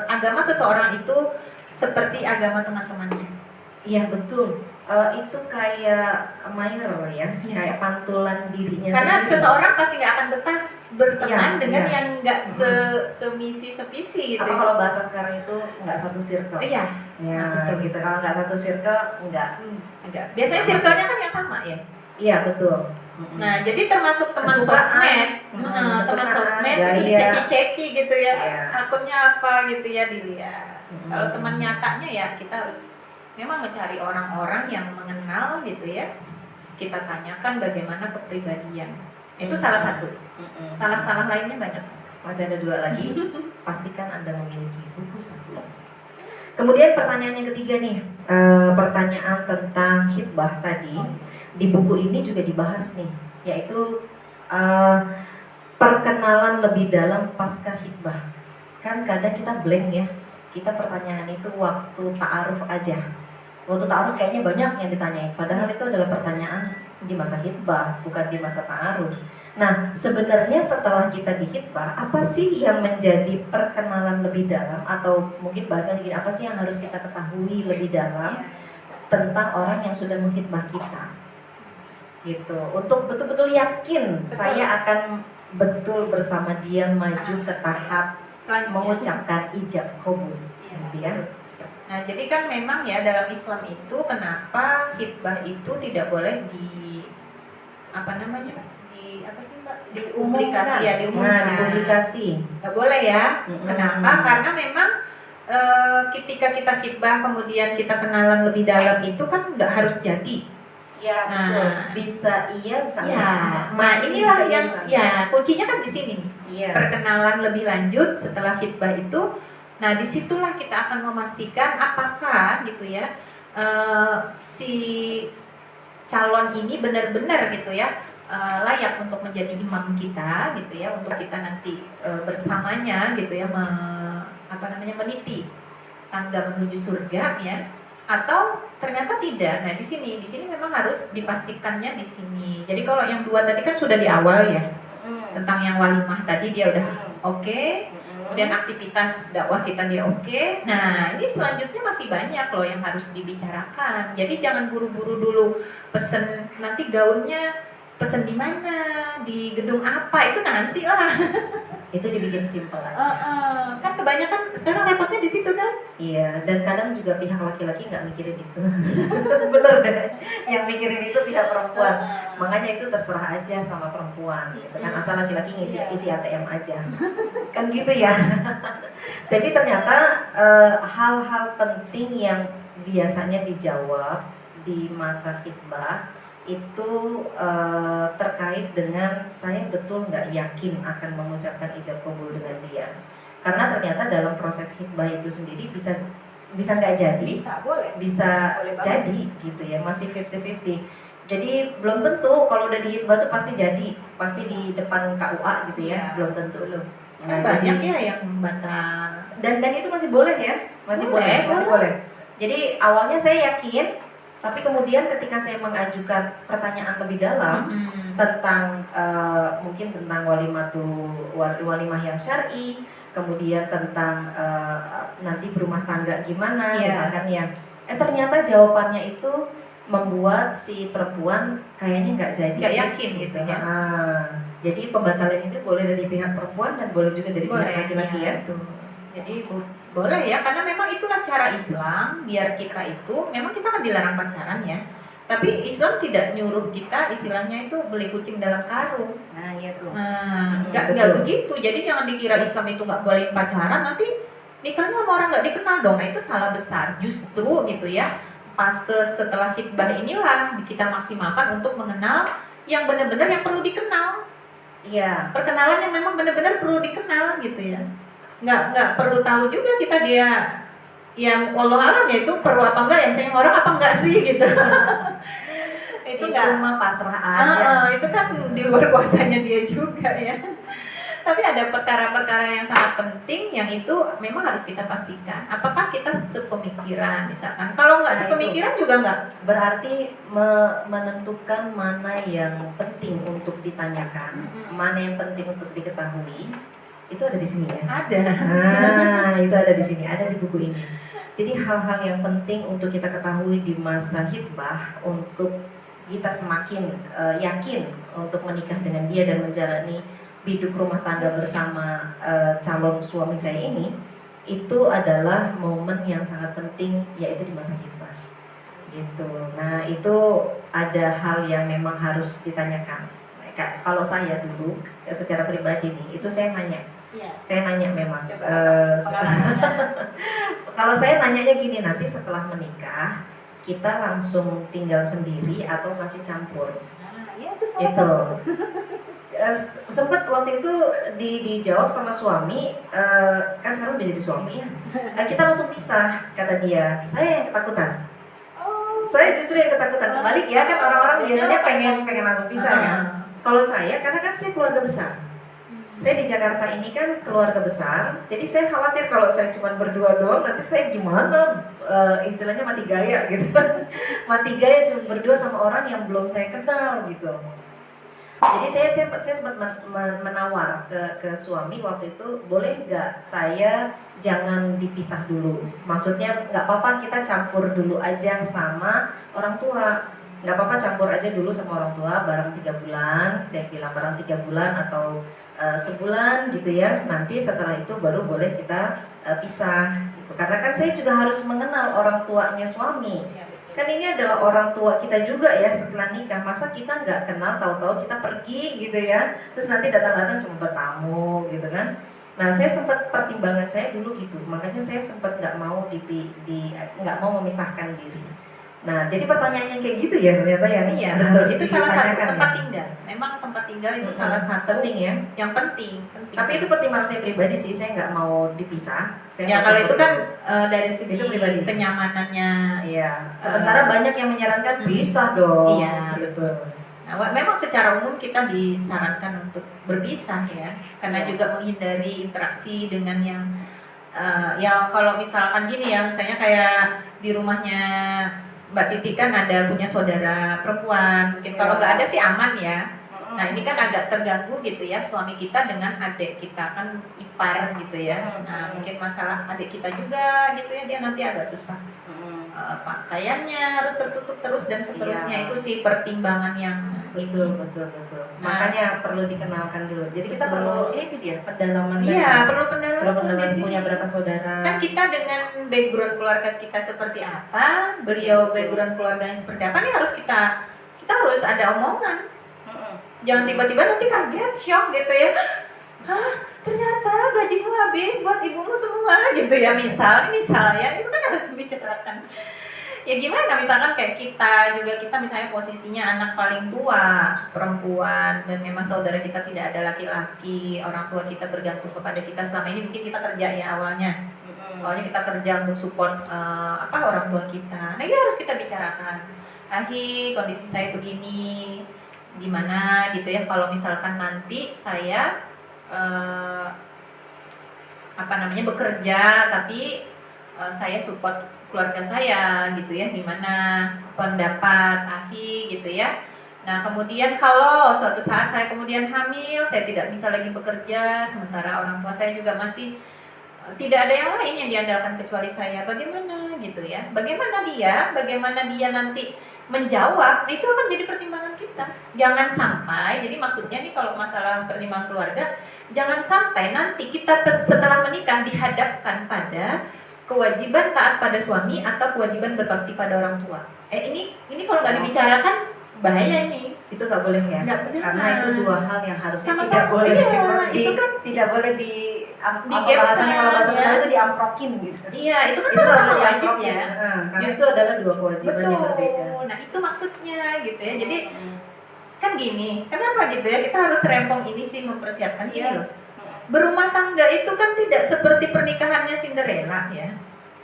agama seseorang itu seperti agama teman-temannya.
Iya betul. Itu kayak minor ya, kayak pantulan dirinya.
Karena
sendiri.
Seseorang pasti nggak akan betah berteman dengan
iya.
yang nggak semisi sepisi gitu.
Apa kalau bahasa sekarang itu nggak satu circle?
Iya.
Ya,
betul
gitu. Kalau nggak satu circle, enggak.
Biasanya circle-nya kan yang sama ya.
Iya betul.
Nah, jadi termasuk teman
Kesukaan.
sosmed,
Kesukaan,
teman sosmed itu
gaya.
diceki-ceki gitu ya,
Iya.
akunnya apa gitu ya dilihat. Kalau teman nyatanya ya kita harus memang mencari orang-orang yang mengenal gitu ya. kita tanyakan bagaimana kepribadian. Itu salah satu. Salah lainnya banyak.
Masih ada 2 lagi. Pastikan Anda memiliki buku saku. Kemudian pertanyaan yang ketiga nih, pertanyaan tentang khitbah tadi. Di buku ini juga dibahas nih, yaitu perkenalan lebih dalam pasca khitbah. Kan kadang kita blank ya. Kita pertanyaan itu waktu ta'aruf aja. Waktu ta'aruf kayaknya banyak yang ditanyain, padahal itu adalah pertanyaan di masa khitbah, bukan di masa ta'aruf. Nah, sebenarnya setelah kita di khitbah, apa sih yang menjadi perkenalan lebih dalam, atau mungkin bahasanya gini, apa sih yang harus kita ketahui lebih dalam tentang orang yang sudah mengkhitbah kita? Gitu. Untuk betul-betul yakin saya akan betul bersama dia maju ke tahap mengucapkan ijab qabul. Gitu ya.
Nah, jadi kan memang ya dalam Islam itu kenapa khitbah itu tidak boleh di dipublikasi ya,
dipublikasi.
Nggak boleh ya. Kenapa? Karena memang ketika kita khitbah kemudian kita kenalan lebih dalam itu kan nggak harus jadi.
Ya betul. Bisa iya, bisa
enggak. Nah, inilah yang kuncinya kan di sini.
Iya.
Perkenalan lebih lanjut setelah khitbah itu. Nah, disitulah kita akan memastikan apakah gitu ya si calon ini benar-benar gitu ya layak untuk menjadi imam kita gitu ya, untuk kita nanti bersamanya gitu ya meniti tangga menuju surga ya, atau ternyata tidak. Nah, di sini memang harus dipastikannya di sini. Jadi kalau yang 2 tadi kan sudah di awal ya, tentang yang walimah tadi dia udah oke. Kemudian aktivitas dakwah kita dia oke. Nah, ini selanjutnya masih banyak loh yang harus dibicarakan. Jadi jangan buru-buru dulu pesen nanti gaunnya pesen di mana, di gedung apa, itu nanti lah.
Itu dibikin simpel aja.
Kan kebanyakan sekarang repotnya di situ kan?
Iya, dan kadang juga pihak laki-laki nggak mikirin itu. Bener deh, yang mikirin itu pihak perempuan. Makanya itu terserah aja sama perempuan gitu kan, asal laki-laki isi ATM aja. Kan gitu ya. Tapi ternyata hal-hal penting yang biasanya dijawab di masa khitbah itu terkait dengan saya betul nggak yakin akan mengucapkan ijab qabul dengan dia, karena ternyata dalam proses khitbah itu sendiri bisa nggak jadi, bisa jadi gitu ya, masih 50-50. Jadi belum tentu kalau udah di khitbah tuh pasti jadi, pasti di depan KUA gitu ya, belum tentu loh.
Nah, banyak ya yang batal
dan itu masih boleh ya, masih boleh. Jadi awalnya saya yakin, tapi kemudian ketika saya mengajukan pertanyaan lebih dalam tentang mungkin tentang walimah yang syar'i, kemudian tentang nanti berumah tangga gimana, misalkan ya, ternyata jawabannya itu membuat si perempuan kayaknya nggak
yakin gitu ya.
Jadi pembatalan itu boleh dari pihak perempuan dan boleh juga dari pihak laki-laki ya.
Jadi boleh ya, karena memang itulah cara Islam, biar kita itu, memang kita kan dilarang pacaran ya, tapi Islam tidak nyuruh kita istilahnya itu beli kucing dalam karung.
Nah iya tuh.
Nggak begitu. Jadi jangan dikira Islam itu nggak boleh pacaran, nanti nikahnya sama orang nggak dikenal dong. Nah itu salah besar. Justru gitu ya, fase setelah khitbah inilah kita maksimalkan untuk mengenal yang benar-benar yang perlu dikenal.
Iya.
Perkenalan yang memang benar-benar perlu dikenal gitu ya. Nggak perlu tahu juga kita dia yang wallahu alam ya itu perlu apa enggak, yang sayang orang apa enggak sih gitu. itu
mah pasrah aja.
Itu kan di luar kuasanya dia juga ya. Tapi ada perkara-perkara yang sangat penting yang itu memang harus kita pastikan. Apakah kita sepemikiran misalkan? Kalau nggak sepemikiran juga nggak.
Berarti menentukan mana yang penting untuk ditanyakan, mana yang penting untuk diketahui. Itu ada di sini ya?
Ada.
Itu ada di sini, ada di buku ini. Jadi hal-hal yang penting untuk kita ketahui di masa khitbah untuk kita semakin yakin untuk menikah dengan dia dan menjalani hidup rumah tangga bersama calon suami saya ini, itu adalah momen yang sangat penting, yaitu di masa khitbah. Gitu. Nah itu ada hal yang memang harus ditanyakan. Kalau saya dulu secara pribadi nih, itu saya nanya. Saya nanya memang. Kalau saya nanyanya gini, nanti setelah menikah kita langsung tinggal sendiri atau masih campur.
Nah, ya itu salah
Itu
satu.
sempat waktu itu dijawab sama suami, kan sekarang udah jadi suami ya. Kita langsung pisah, kata dia. Saya yang ketakutan.
Oh,
Saya justru yang ketakutan. Kebalik ya, kan orang-orang biasanya
Biasanya
pengen langsung pisah kan. Kalau saya, karena kan saya keluarga besar. Saya di Jakarta ini kan keluarga besar, jadi saya khawatir kalau saya cuma berdua doang, nanti saya gimana, istilahnya mati gaya gitu. Mati gaya cuma berdua sama orang yang belum saya kenal gitu. Jadi saya sempat menawar ke suami waktu itu, boleh nggak saya jangan dipisah dulu. Maksudnya nggak apa-apa kita campur dulu aja sama orang tua. Nggak apa-apa campur aja dulu sama orang tua bareng 3 bulan. Saya bilang bareng 3 bulan atau sebulan gitu ya. Nanti setelah itu baru boleh kita pisah. Gitu. Karena kan saya juga harus mengenal orang tuanya suami. Kan ini adalah orang tua kita juga ya setelah nikah. Masa kita nggak kenal, tahu-tahu kita pergi gitu ya, terus nanti datang-datang cuma bertamu gitu kan. Nah saya sempat, pertimbangan saya dulu gitu, makanya saya sempat nggak mau nggak mau memisahkan diri. Nah jadi pertanyaannya kayak gitu ya ternyata ya.
Iya,
harus
betul. Itu salah satu
ditanyakan
tempat
ya.
tinggal. Memang tempat tinggal itu salah satu
penting ya.
yang penting.
Tapi itu pertimbangan saya pribadi sih, saya nggak mau dipisah. Saya
Ya
mau
kalau itu
campur
kan
dulu.
dari segi
Itu pribadi.
kenyamanannya.
Iya. Sementara banyak yang menyarankan pisah dong.
Iya, betul. Nah, memang secara umum kita disarankan untuk berpisah ya, karena
Iya.
juga menghindari interaksi dengan yang kalau misalkan gini ya, misalnya kayak di rumahnya Mbak Titi kan ada punya saudara perempuan, mungkin kalau
Iya.
nggak ada sih aman ya. Nah ini kan agak terganggu gitu ya, suami kita dengan adik kita kan ipar gitu ya. Nah mungkin masalah adik kita juga gitu ya, dia nanti agak susah. Pakaiannya harus tertutup terus dan seterusnya.
Iya.
Itu sih pertimbangan yang
Betul.
Nah.
Makanya perlu dikenalkan dulu. Jadi kita
Betul.
perlu itu dia pendalaman.
Iya, perlu
Perlu
pendalaman di
pendalaman
sini.
punya berapa saudara.
Kan kita dengan background keluarga kita seperti apa, beliau background keluarganya seperti apa, ini harus kita harus ada omongan. Jangan tiba-tiba nanti kaget, shock gitu ya. Hah, ternyata gajimu habis buat ibumu semua gitu ya, misalnya itu kan harus dibicarakan. Ya gimana, misalkan kayak kita misalnya posisinya anak paling tua, perempuan, dan memang saudara kita tidak ada laki-laki, orang tua kita bergantung kepada kita selama ini, mungkin kita kerja ya awalnya kita kerja untuk support orang tua kita. Nah ini harus kita bicarakan. Kondisi saya begini, gimana gitu ya, kalau misalkan nanti saya bekerja tapi saya support keluarga saya gitu ya, gimana pendapat gitu ya. Nah kemudian kalau suatu saat saya kemudian hamil, saya tidak bisa lagi bekerja, sementara orang tua saya juga masih tidak ada yang lain yang diandalkan kecuali saya, bagaimana gitu ya, bagaimana dia nanti menjawab, itu akan jadi pertimbangan kita. Jangan sampai, jadi maksudnya nih kalau masalah pertimbangan keluarga, jangan sampai nanti kita setelah menikah dihadapkan pada kewajiban taat pada suami atau kewajiban berbakti pada orang tua. Ini kalau nggak dibicarakan bahaya ini.
Itu nggak boleh ya.
Nggak boleh.
Karena itu dua hal yang harusnya
Sama-sama,
tidak boleh
itu kan
tidak boleh
digapkan,
bahasanya kalau bahasa
ya.
Betawi itu diamprokin gitu.
Iya, itu kan
Itu
sama-sama
harus
wajib
diamprokin.
ya.
Karena itu adalah dua kewajiban yang berbeda.
Betul. Nah itu maksudnya gitu ya. Jadi kan gini, kenapa gitu ya, kita harus rempong ini sih mempersiapkan ini loh. Berumah tangga itu kan tidak seperti pernikahannya Cinderella ya.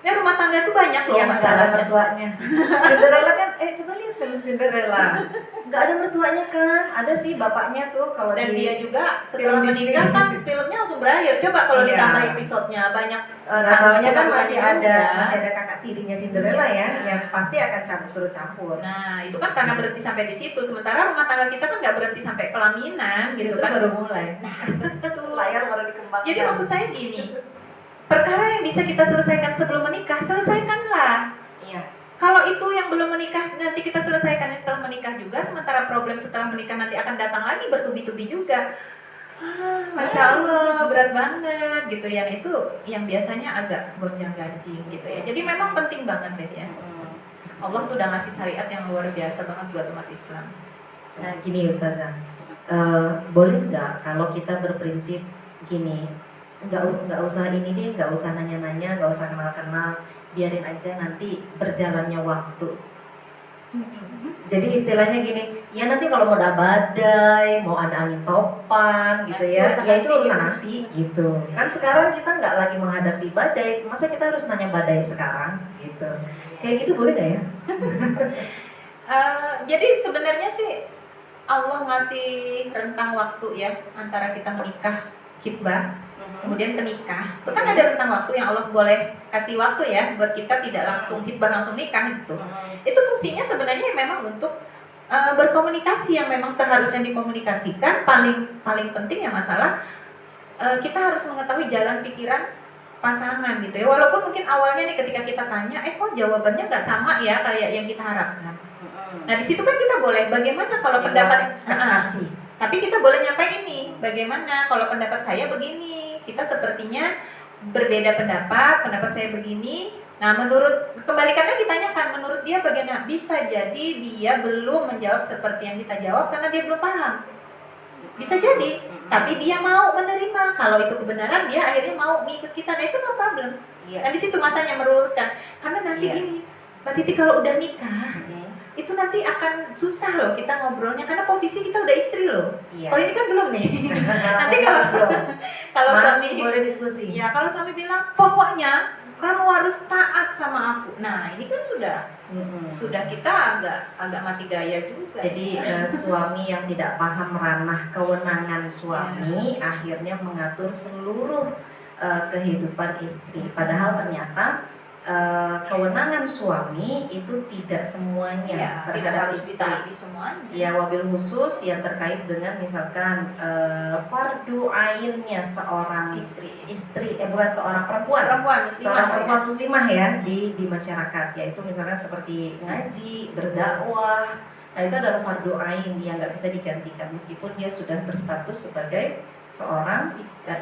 Ya rumah tangga itu banyak loh
Iya, nggak ada
masalahnya.
mertuanya. Cinderella kan, coba lihat film Cinderella. Nggak ada mertuanya kan, ada sih bapaknya tuh kalau
Dan
di
dia juga setelah
film
menikah
Disney.
kan filmnya langsung berakhir. Coba kalau
Iya.
ditambah episodenya banyak.
Tanggalnya kan masih
juga.
ada kakak tirinya Cinderella ya, yang pasti akan turut campur.
Nah itu kan karena berhenti sampai di situ. Sementara rumah tangga kita kan nggak berhenti sampai pelaminan gitu
Justru
kan.
baru mulai.
Betul.
Layar baru dikembangkan.
Jadi maksud saya gini, perkara yang bisa kita selesaikan sebelum menikah, selesaikanlah.
Iya.
Kalau itu yang belum menikah, nanti kita selesaikan setelah menikah juga. Sementara problem setelah menikah nanti akan datang lagi bertubi-tubi juga. Masya Allah, berat banget gitu ya. Itu yang biasanya agak gonjang-ganjing gitu ya. Jadi memang penting banget deh ya. Allah tuh udah ngasih syariat yang luar biasa banget buat umat Islam.
Nah gini Ustazah, boleh nggak kalau kita berprinsip gini, nggak usah ini deh, nggak usah nanya-nanya, nggak usah kenal-kenal, biarin aja nanti berjalannya waktu Jadi istilahnya gini, ya nanti kalau mau ada badai, mau ada angin topan gitu ya, ya itu urusan nanti gitu. Kan sekarang kita nggak lagi menghadapi badai, masa kita harus nanya badai sekarang gitu. Kayak gitu boleh nggak ya?
Jadi sebenarnya sih Allah ngasih rentang waktu ya antara kita menikah, khitbah, kemudian ke nikah. Itu kan ada rentang waktu yang Allah boleh kasih waktu ya buat kita tidak langsung khitbah langsung nikah gitu. Itu fungsinya sebenarnya memang untuk berkomunikasi yang memang seharusnya dikomunikasikan. Paling penting ya masalah kita harus mengetahui jalan pikiran pasangan gitu ya. Walaupun mungkin awalnya nih ketika kita tanya, kok jawabannya nggak sama ya kayak yang kita harapkan. Nah di situ kan kita boleh bagaimana kalau pendapat ekspektasi. Tapi kita boleh nyampe ini, bagaimana kalau pendapat saya begini, kita sepertinya berbeda pendapat saya begini. Nah menurut, kembalikannya ditanyakan, menurut dia bagaimana? Bisa jadi dia belum menjawab seperti yang kita jawab karena dia belum paham. Bisa jadi, tapi dia mau menerima. Kalau itu kebenaran, dia akhirnya mau ngikut kita. Nah itu no problem. Dan di situ masanya meluruskan. Karena nanti gini, Mbak Titi kalau udah nikah, itu nanti akan susah loh kita ngobrolnya karena posisi kita udah istri loh. Kalau ini kan belum nih. Nanti kalau suami
boleh diskusi.
Ya kalau suami bilang pokoknya kamu harus taat sama aku. Nah ini kan sudah kita agak mati gaya juga.
Jadi suami yang tidak paham ranah kewenangan suami akhirnya mengatur seluruh kehidupan istri. Padahal ternyata kewenangan suami itu tidak semuanya
tidak harus
istri.
ditaati semuanya.
Ya wabil khusus yang terkait dengan misalkan fardu ainnya seorang istri bukan seorang perempuan
muslimah,
seorang perempuan muslimah ya di masyarakat, yaitu misalkan seperti ngaji, berdakwah. Nah itu adalah fardu ain yang nggak bisa digantikan meskipun dia sudah berstatus sebagai seorang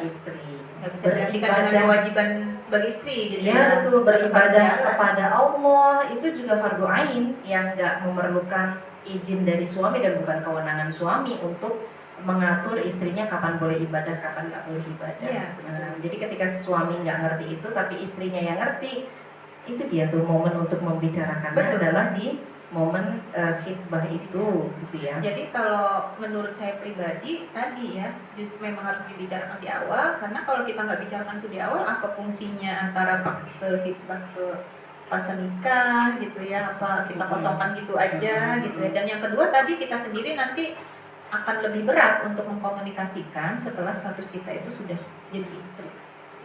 istri.
Beribadah dengan kewajiban sebagai istri gitu
ya. Betul, beribadah kepada Allah itu juga fardu ain yang nggak memerlukan izin dari suami dan bukan kewenangan suami untuk mengatur istrinya kapan boleh ibadah, kapan nggak boleh ibadah. Jadi ketika suami nggak ngerti itu tapi istrinya yang ngerti, itu dia tuh momen untuk membicarakannya adalah di momen khitbah itu gitu ya.
Jadi kalau menurut saya pribadi tadi ya memang harus dibicarakan di awal, karena kalau kita nggak bicarakan itu di awal, apa fungsinya antara fase khitbah ke fase nikah gitu ya, apa kita kosongkan gitu aja gitu ya. Dan yang kedua tadi kita sendiri nanti akan lebih berat untuk mengkomunikasikan setelah status kita itu sudah jadi istri.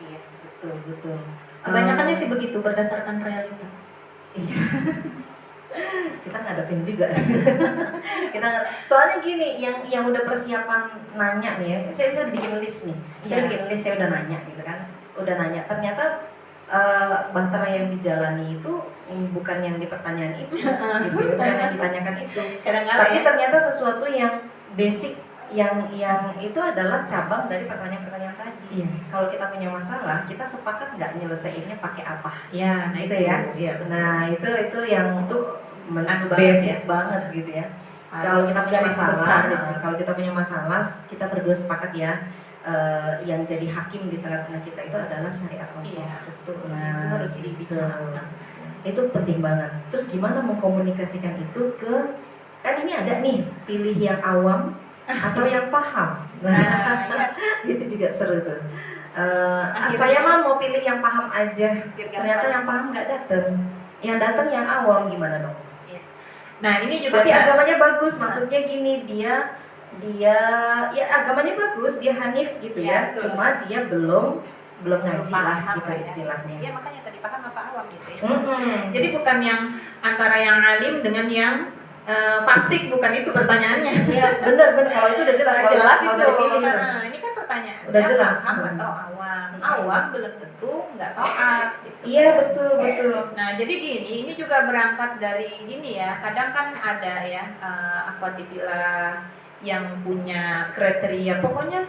Iya, betul.
Kebanyakannya sih begitu berdasarkan realita.
Iya. Kita ngadepin juga. Soalnya gini, yang udah persiapan nanya nih ya, saya udah bikin list nih. Saya udah nanya gitu kan. Udah nanya, ternyata bahtera yang dijalani itu bukan yang di pertanyaan itu gitu, bukan yang ditanyakan itu. Tapi ternyata sesuatu yang basic yang itu adalah cabang dari pertanyaan-pertanyaan tadi. Kalau kita punya masalah, kita sepakat nggak nyelesainnya pakai apa?
Nah
itu ya. Nah itu yang basic banget gitu ya. Kalau kita punya masalah, kita berdua sepakat ya. Yang jadi hakim di tengah-tengah kita itu adalah syariat Allah. Betul.
Nah, itu harus dibicarakan.
Itu penting banget. Terus gimana mengkomunikasikan itu ke, kan ini ada nih, pilih yang awam atau yang paham. Itu juga seru tuh. Saya mah mau pilih yang paham aja. Ternyata yang paham nggak datang. Yang datang yang awam, gimana dong?
Nah ini juga.
Tapi agamanya bagus, maksudnya gini, dia ya agamanya bagus, dia hanif gitu ya. Cuma dia belum ngaji lah kita istilahnya.
Dia makanya tadi paham apa awam gitu ya. Jadi bukan yang antara yang alim dengan yang fasik, bukan itu pertanyaannya.
Iya, benar. Kalau itu udah jelas.
Jelas itu.
Dipilih,
nah, ini kan pertanyaan.
Udah jelas.
Paham atau awam? Awam belum tentu nggak taat. Gitu.
Iya betul.
Nah jadi gini, ini juga berangkat dari gini ya. Kadang kan ada ya akhwatipillah yang punya kriteria. Pokoknya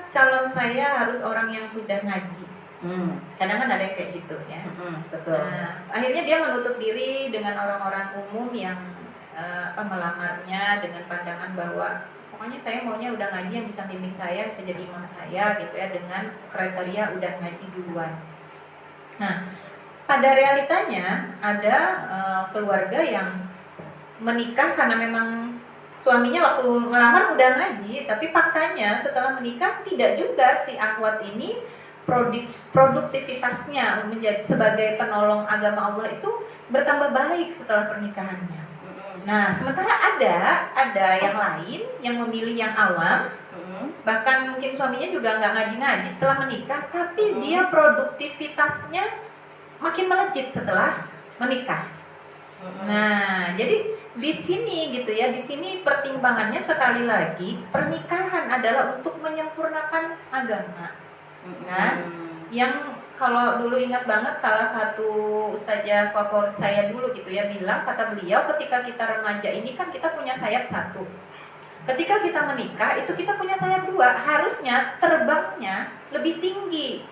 calon saya harus orang yang sudah ngaji. Kadang kan ada yang kayak gitu ya.
Betul.
Nah, akhirnya dia menutup diri dengan orang-orang umum yang melamarnya dengan pandangan bahwa pokoknya saya maunya udah ngaji yang bisa bimbing saya, bisa jadi imam saya gitu ya, dengan kriteria udah ngaji duluan. Nah pada realitanya ada keluarga yang menikah karena memang suaminya waktu ngelamar udah ngaji, tapi faktanya setelah menikah tidak juga si akhwat ini produktivitasnya menjadi sebagai penolong agama Allah itu bertambah baik setelah pernikahannya. Nah, sementara ada yang lain yang memilih yang awam, bahkan mungkin suaminya juga nggak ngaji-ngaji setelah menikah, tapi dia produktivitasnya makin melejit setelah menikah. Nah, jadi di sini gitu ya, di sini pertimbangannya sekali lagi pernikahan adalah untuk menyempurnakan agama. Kan? Yang kalau dulu ingat banget salah satu ustazah favorit saya dulu gitu ya bilang, kata beliau, ketika kita remaja ini kan kita punya sayap satu. Ketika kita menikah itu kita punya sayap dua, harusnya terbangnya lebih tinggi.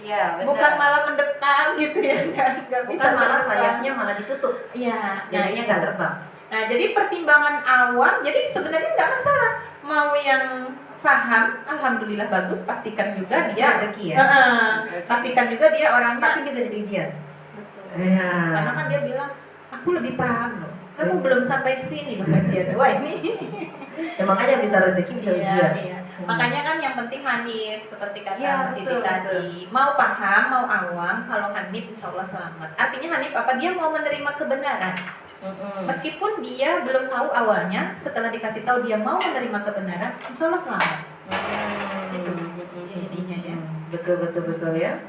Iya, benar.
Bukan malah mendekam gitu ya, nggak bisa.
Bukan malah
terbang.
sayapnya malah ditutup.
Iya,
Jadinya nggak terbang.
Nah, jadi pertimbangan awam, jadi sebenarnya nggak masalah mau yang paham, alhamdulillah bagus, pastikan juga dia
rezeki ya.
Pastikan juga dia orangnya.
Tapi bisa jadi ujian.
Betul.
Ya.
Karena kan dia bilang, aku lebih paham loh. Kamu belum sampai ke sini loh kajian. Wah ini.
Ya, makanya bisa rezeki bisa ujian.
Iya. Makanya kan yang penting hanif seperti kata
Iya,
Titi
betul,
tadi. Mau paham, mau awam, kalau hanif insya Allah selamat. Artinya hanif apa? Dia mau menerima kebenaran. Meskipun dia belum tahu awalnya, setelah dikasih tahu dia mau menerima kebenaran, insya Allah selamat. Itu intinya ya.
Betul ya.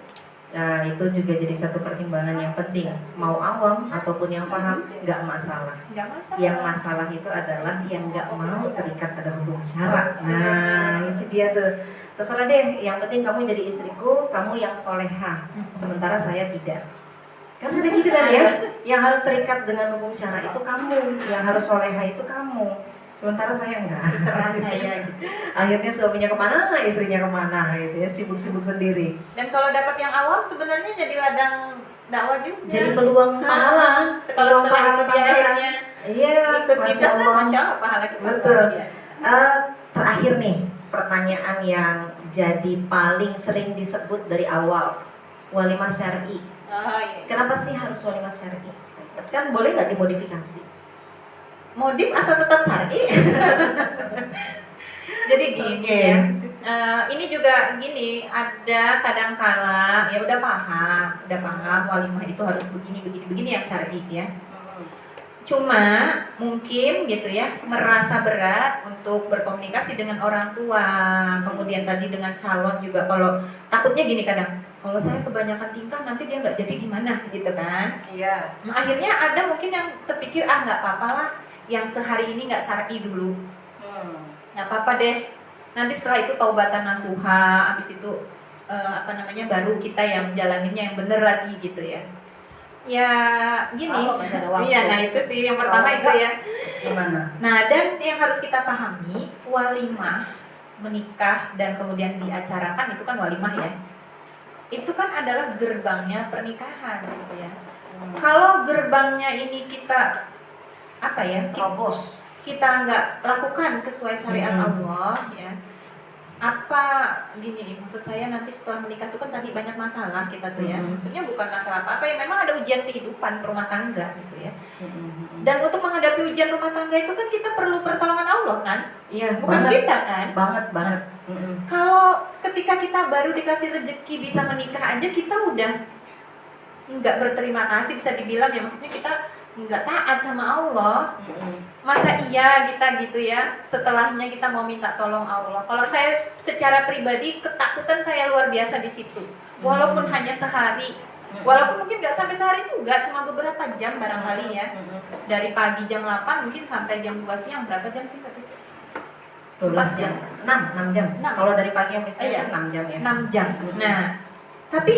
Nah, itu juga jadi satu pertimbangan yang penting. Mau awam ataupun yang paham, nggak masalah.
Nggak masalah.
Yang masalah itu adalah yang nggak mau terikat pada hukum syarak. Nah, itu dia tuh. Terserah deh. Yang penting kamu jadi istriku, kamu yang solehah. Sementara saya tidak. Kan ada gitu kan ya. Yang harus terikat dengan hukum syarak itu kamu, yang harus solehah itu kamu. Sementara saya enggak.
Terserah saya gitu.
Akhirnya suaminya kemana, istrinya kemana gitu ya, sibuk-sibuk sendiri.
Dan kalau dapat yang awam sebenarnya jadi ladang dakwah juga.
Jadi peluang pahala.
Setelah itu dia akhirnya
Iya,
ikut
Masya
kita,
Allah.
Masya Allah pahala kita.
Betul.
luar biasa.
Terakhir nih, pertanyaan yang jadi paling sering disebut dari awal, walimah syar'i.
Oh, iya.
Kenapa sih harus walimah syar'i? Kan boleh nggak dimodifikasi?
Modif asal tetap syar'i. Jadi gini ya. Ini juga gini, ada kadangkala ya udah paham walimah itu harus begini yang syar'i ya. Cuma mungkin gitu ya, merasa berat untuk berkomunikasi dengan orang tua, kemudian tadi dengan calon juga. Kalau takutnya gini kadang, kalau saya kebanyakan tingkah nanti dia nggak jadi gimana gitu kan.
Iya.
Nah, akhirnya ada mungkin yang terpikir nggak apa-apa lah, yang sehari ini nggak syar'i dulu, nggak apa-apa deh. Nanti setelah itu taubatan nasuha, habis itu baru kita yang jalaninnya yang bener lagi gitu ya. Ya gini,
masih ada waktu.
iya, nah itu sih yang pertama itu ya.
Gimana?
Nah, dan yang harus kita pahami, walimah menikah dan kemudian diacarakan itu kan walimah ya. Itu kan adalah gerbangnya pernikahan gitu ya. Kalau gerbangnya ini kita
Terobos.
kita nggak lakukan sesuai syariat Allah ya. Maksud saya nanti setelah menikah itu kan tadi banyak masalah kita tuh ya. Maksudnya bukan masalah apa-apa ya, memang ada ujian kehidupan rumah tangga gitu ya. Dan untuk menghadapi ujian rumah tangga itu kan kita perlu pertolongan Allah kan?
Iya,
Bukan
banget.
kita kan?
Banget.
Kalau ketika kita baru dikasih rezeki bisa menikah aja, kita udah nggak berterima kasih, bisa dibilang ya, maksudnya kita nggak taat sama Allah. Masa iya kita gitu ya, setelahnya kita mau minta tolong Allah. Kalau saya secara pribadi, ketakutan saya luar biasa di situ. Walaupun hanya sehari, walaupun mungkin nggak sampai sehari juga, cuma beberapa jam barangkali ya. Dari pagi jam 8 mungkin sampai jam 2 siang, berapa jam sih Kak?
12 jam. 6 jam.
6.
Kalau dari pagi sampai siang
Iya.
6 jam ya.
6 jam. Nah, tapi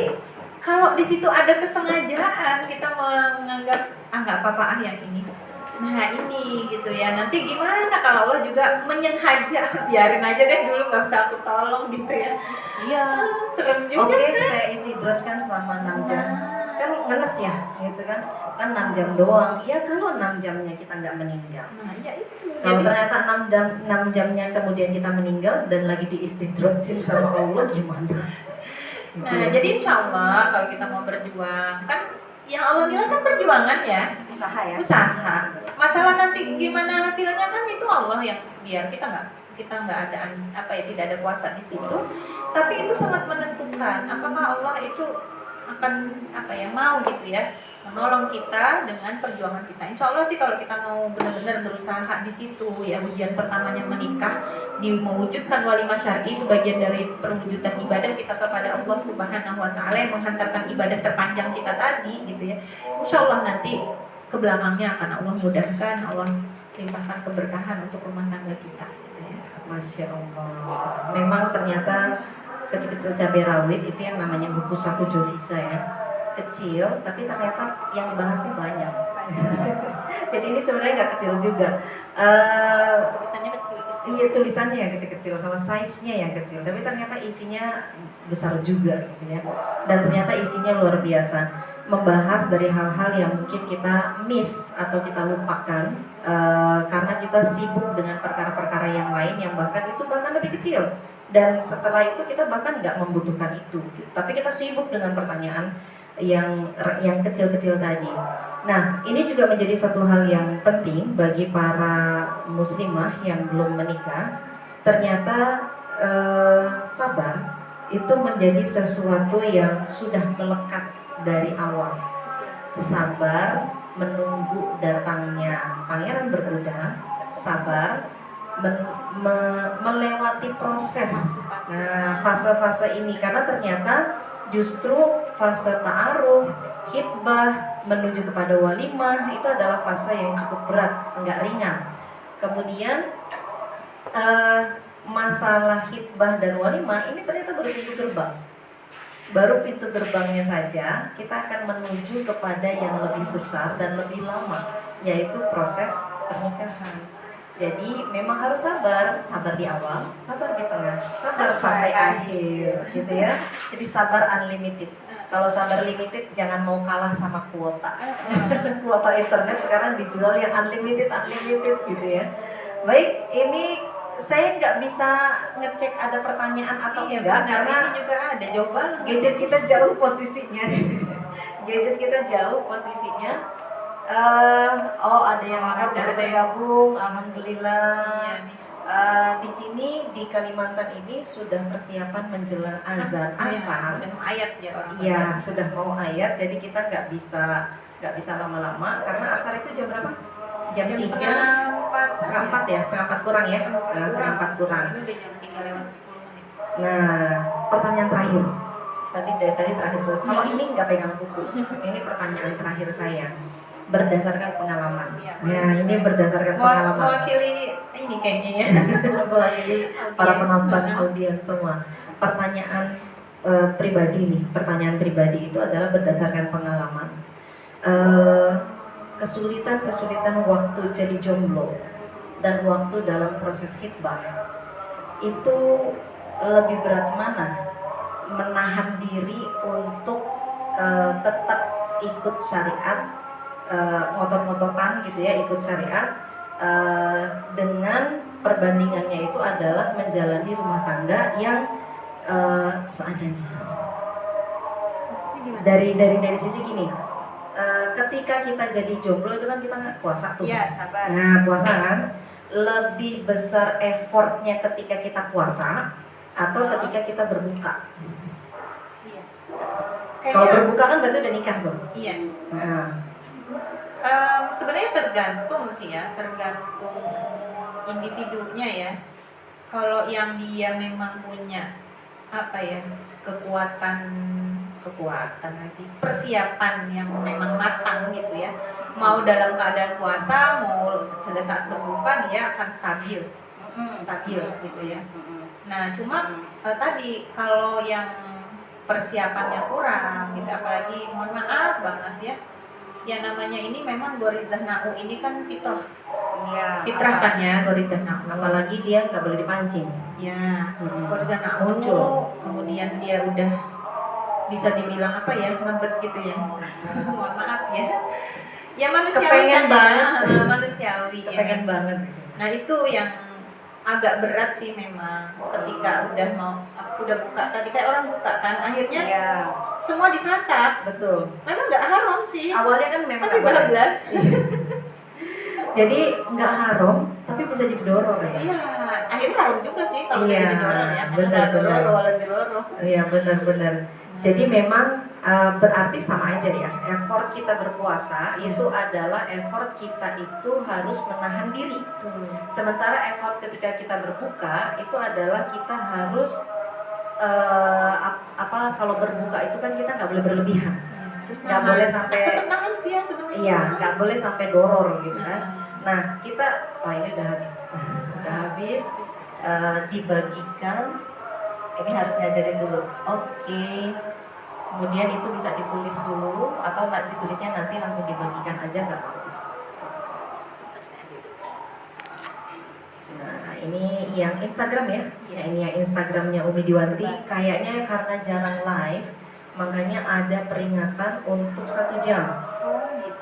kalau di situ ada kesengajaan kita menganggap nggak apa-apa yang ini. Nah ini gitu ya. Nanti gimana kalau Allah juga menyengaja, biarin aja deh dulu, nggak usah aku tolong gitu ya.
Iya.
Serem juga.
Oke, saya istidroj kan selama 6 jam. Kan ngenes ya, gitu kan. Kan 6 jam doang. Ya kalau 6 jamnya kita nggak meninggal.
Nah iya itu.
Kalau
Jadi,
ternyata 6 jamnya kemudian kita meninggal dan lagi diistidrojin sama Allah, gimana?
nah jadi insya Allah kalau kita mau berjuang kan yang Allah nilai kan perjuangan ya,
Usaha ya.
usaha. Masalah nanti gimana hasilnya kan itu Allah yang biar kita nggak ada apa ya, tidak ada kuasa di situ. Tapi itu sangat menentukan apakah Allah itu akan apa ya, mau gitu ya menolong kita dengan perjuangan kita. Insya Allah sih kalau kita mau benar-benar berusaha di situ ya, ujian pertamanya menikah, di mewujudkan walimah syar'i itu bagian dari perwujudan ibadah kita kepada Allah Subhanahu wa taala yang menghantarkan ibadah terpanjang kita tadi gitu ya. Insya Allah nanti ke belakangnya akan Allah mudahkan, Allah limpahkan keberkahan untuk rumah tangga kita gitu ya.
Masya Allah. Memang ternyata kecil-kecil cabai rawit itu yang namanya buku saku Jovisa ya. Kecil, tapi ternyata yang dibahasnya banyak. Jadi ini sebenarnya nggak kecil juga.
Tulisannya kecil-kecil.
Iya, tulisannya yang kecil-kecil sama size-nya yang kecil, tapi ternyata isinya besar juga gitu ya. Dan ternyata isinya luar biasa, membahas dari hal-hal yang mungkin kita miss atau kita lupakan karena kita sibuk dengan perkara-perkara yang lain yang bahkan lebih kecil. Dan setelah itu kita bahkan nggak membutuhkan itu, tapi kita sibuk dengan pertanyaan yang kecil-kecil tadi. Nah, ini juga menjadi satu hal yang penting bagi para muslimah yang belum menikah. Ternyata sabar itu menjadi sesuatu yang sudah melekat dari awal. Sabar menunggu datangnya pangeran berkuda, sabar melewati proses. Nah, fase-fase ini karena ternyata justru fase ta'aruf, khitbah menuju kepada walimah itu adalah fase yang cukup berat, enggak ringan. Kemudian masalah khitbah dan walimah ini ternyata baru pintu gerbang. Baru pintu gerbangnya saja kita akan menuju kepada yang lebih besar dan lebih lama, yaitu proses pernikahan. Jadi memang harus sabar di awal, sabar di tengah, sabar sampai akhir, gitu ya. Jadi sabar unlimited. Kalau sabar limited jangan mau kalah sama kuota. Kuota internet sekarang dijual yang unlimited gitu ya. Baik, ini saya nggak bisa ngecek ada pertanyaan atau enggak karena
juga ada jawaban.
Gadget kita jauh posisinya. Gadget kita jauh posisinya. Ada yang baru bergabung, alhamdulillah. Di sini di Kalimantan ini sudah persiapan menjelang azan asar.
Sudah mau ayat ya orang.
Iya, sudah mau ayat. Jadi kita nggak bisa lama-lama karena asar itu jam berapa? Jam 3, setengah 4 ya, setengah 4 kurang ya. Setengah 4 kurang.
Ini udah jam 3 lewat 10 menit.
Nah, pertanyaan terakhir. Tadi terakhir terus. Kalau ini nggak pegang buku. Ini pertanyaan terakhir saya. Berdasarkan pengalaman. Ya, ini berdasarkan pengalaman.
Mewakili ini kayaknya ya.
Mewakili para penonton audiens semua. Pertanyaan pribadi nih. Pertanyaan pribadi itu adalah berdasarkan pengalaman. Kesulitan waktu jadi jomblo dan waktu dalam proses khitbah itu lebih berat mana? Menahan diri untuk tetap ikut syariat, ngotot-ngototan gitu ya, ikut syariat, dengan perbandingannya itu adalah menjalani rumah tangga yang seadanya. Dari sisi gini, ketika kita jadi jomblo itu kan kita nggak puasa tuh.
Iya, sabar.
Nah, puasa kan lebih besar effortnya ketika kita puasa atau ketika kita berbuka.
Iya.
Kalau berbuka kan berarti udah nikah tuh.
Iya.
Nah.
Sebenarnya tergantung sih ya, tergantung individunya ya. Kalau yang dia memang punya apa ya, kekuatan lagi, persiapan yang memang matang gitu ya, mau dalam keadaan puasa mau pada saat berbuka dia akan stabil gitu ya. Nah cuma tadi kalau yang persiapannya kurang gitu, apalagi mohon maaf banget ya namanya ini memang gorizah na'u ini kan fitrah.
Iya,
Fitrah kan ya gorizah na'u.
apalagi dia nggak boleh dipancing.
Ya, gorizah na'u
Muncul.
kemudian dia udah bisa dibilang apa ya, ngebet gitu ya. Mohon maaf ya. Ya manusiawi
Kepengen
kan
banget.
ya, manusiawi ya.
Kepengen banget.
Nah, itu yang agak berat sih memang ketika udah mau apa udah buka tadi kayak orang buka kan, akhirnya
Iya,
semua disantap.
betul.
Memang nggak haram sih,
Awalnya kan memang
tapi
nggak boleh.
bablas.
Jadi nggak haram, tapi bisa jadi doror ya.
Iya, akhirnya haram juga sih kalau udah
Iya,
jadi doror ya.
benar-benar.
Doror.
Iya benar-benar. Jadi memang berarti sama aja ya. Effort kita berpuasa itu adalah effort kita itu harus menahan diri. Sementara effort ketika kita berbuka itu adalah kita harus kalau berbuka itu kan kita nggak boleh berlebihan.
Terus
Nggak boleh sampai
tetap nahan sih ya sebenarnya.
iya nggak boleh sampai doror gitu kan. Nah kita ini udah habis, udah habis dibagikan. Ini harus ngajarin dulu. Oke. Kemudian itu bisa ditulis dulu atau ditulisnya nanti langsung dibagikan aja nggak apa-apa. Nah ini yang Instagram ya. Ya ini yang Instagramnya Umi Diwanti. Kayaknya karena jarang live, makanya ada peringatan untuk 1 jam.
Oh gitu.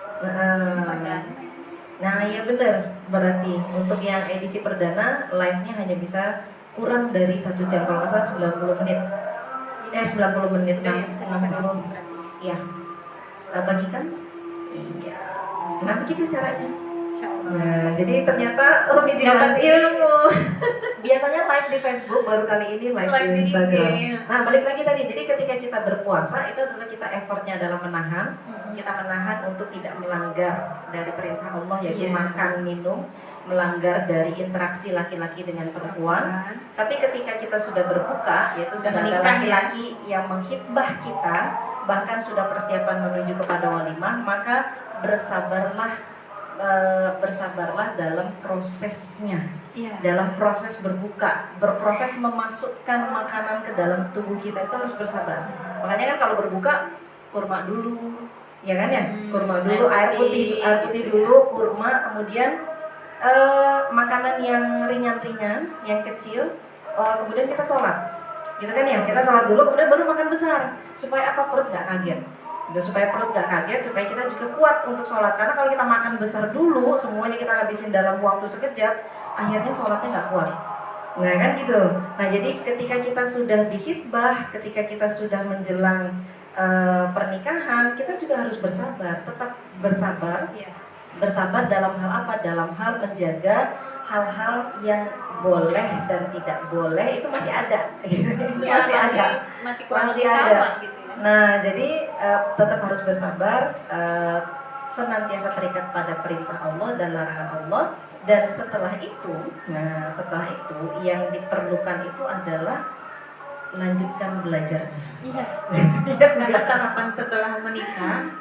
Nah ya benar. Berarti untuk yang edisi perdana live-nya hanya bisa kurang dari 1 jam, kalau nggak salah 90 menit. 90 menit, 60. Iya. Bagikan? Iya. Nah begitu caranya. Nah, jadi ternyata Umi
Dapat
Diwanti
ilmu.
biasanya live di Facebook, baru kali ini live di Instagram. Nah balik lagi tadi, jadi ketika kita berpuasa itu adalah kita effortnya adalah menahan. Kita menahan untuk tidak melanggar dari perintah Allah, yaitu makan, minum, melanggar dari interaksi laki-laki dengan perempuan. Tapi ketika kita sudah berbuka, yaitu sudah ada laki-laki yang menghitbah kita, bahkan sudah persiapan menuju kepada walimah, maka bersabarlah dalam prosesnya, dalam proses berbuka, berproses memasukkan makanan ke dalam tubuh kita itu harus bersabar. Makanya kan kalau berbuka kurma dulu, ya kan ya, kurma dulu, air putih dulu, kurma, kemudian makanan yang ringan-ringan, yang kecil, kemudian kita sholat, gitu kan ya, kita sholat dulu, kemudian baru makan besar, supaya perut nggak kaget. Supaya perut gak kaget, supaya kita juga kuat untuk sholat. Karena kalau kita makan besar dulu, semuanya kita habisin dalam waktu sekejap, akhirnya sholatnya gak kuat. Nah kan gitu. Nah jadi ketika kita sudah dihitbah, ketika kita sudah menjelang pernikahan, kita juga harus bersabar, tetap bersabar. Bersabar dalam hal apa? Dalam hal menjaga hal-hal yang boleh dan tidak boleh itu masih ada.
Masih kurang lebih
ada.
sama gitu.
Nah, jadi tetap harus bersabar, senantiasa terikat pada perintah Allah dan larangan Allah. Dan setelah itu yang diperlukan itu adalah lanjutkan belajarnya.
Iya. Karena tahapan setelah menikah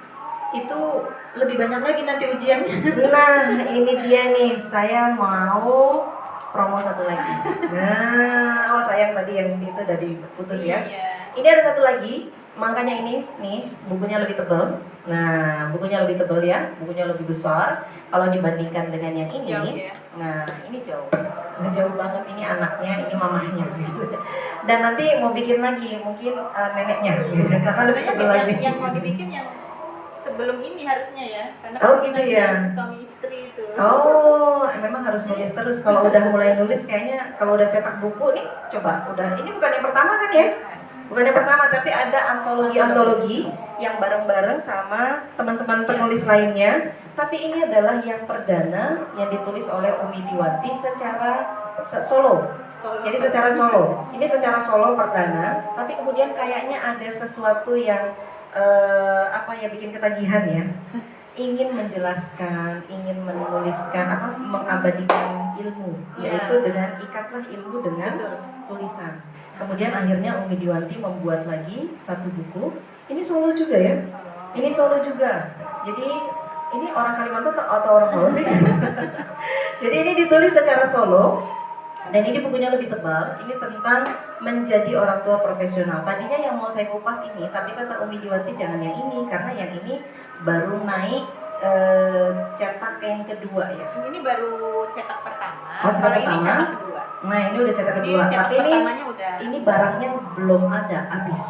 itu lebih banyak lagi nanti ujiannya.
Nah, ini dia nih, saya mau promo satu lagi. Nah, sayang tadi yang itu udah diputus ya. Ini ada satu lagi. Makanya ini nih bukunya lebih tebal. Nah bukunya lebih tebal ya, bukunya lebih besar. Kalau dibandingkan dengan yang ini, nah ini jauh banget. Ini anaknya, ini mamahnya. Dan nanti mau bikin lagi mungkin neneknya. Karena lebih tebal lagi.
Yang mau dibikin yang sebelum ini harusnya ya. Karena
gitu ya.
Suami istri itu.
Memang harus nulis terus. Kalau udah mulai nulis kayaknya kalau udah cetak buku nih, coba udah. Ini bukan yang pertama kan ya? Bukan yang pertama, tapi ada antologi yang bareng-bareng sama teman-teman penulis lainnya. Tapi ini adalah yang perdana yang ditulis oleh Umi Diwanti secara solo. Jadi secara solo. Ini secara solo perdana, tapi kemudian kayaknya ada sesuatu yang bikin ketagihan ya. Ingin menjelaskan, ingin menuliskan mengabadikan ilmu, yaitu dengan ikatlah ilmu dengan tulisan. Kemudian akhirnya Umi Diwanti membuat lagi satu buku. Ini solo juga ya. Ini solo juga. Jadi ini orang Kalimantan atau orang Solo sih? Jadi ini ditulis secara solo. Dan ini bukunya lebih tebal. Ini tentang menjadi orang tua profesional. Tadinya yang mau saya kupas ini, tapi kata Umi Diwanti jangan yang ini, karena yang ini baru naik cetak yang kedua ya.
Ini baru cetak pertama.
Cetak pertama.
Ini cetak kedua.
Nah ini udah cetak kedua. Tapi ini barangnya belum ada, habis.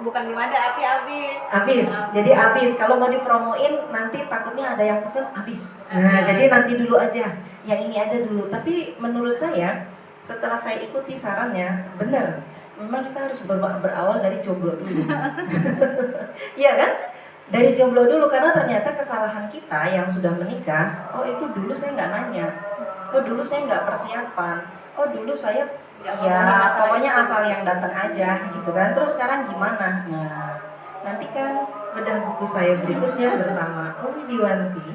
Bukan belum ada, tapi habis.
Jadi habis. Kalau mau dipromoin nanti takutnya ada yang pesen habis. Nah jadi nanti dulu aja. Yang ini aja dulu. Tapi menurut saya setelah saya ikuti sarannya, benar. memang kita harus berawal dari jomblo dulu. Iya kan? Dari jomblo dulu, karena ternyata kesalahan kita yang sudah menikah, oh itu dulu saya nggak nanya, oh dulu saya nggak persiapan, oh dulu saya ya pokoknya asal yang datang aja gitu kan. Terus sekarang gimana? Nah, nanti kan bedah buku saya berikutnya bersama Umi Diwanti,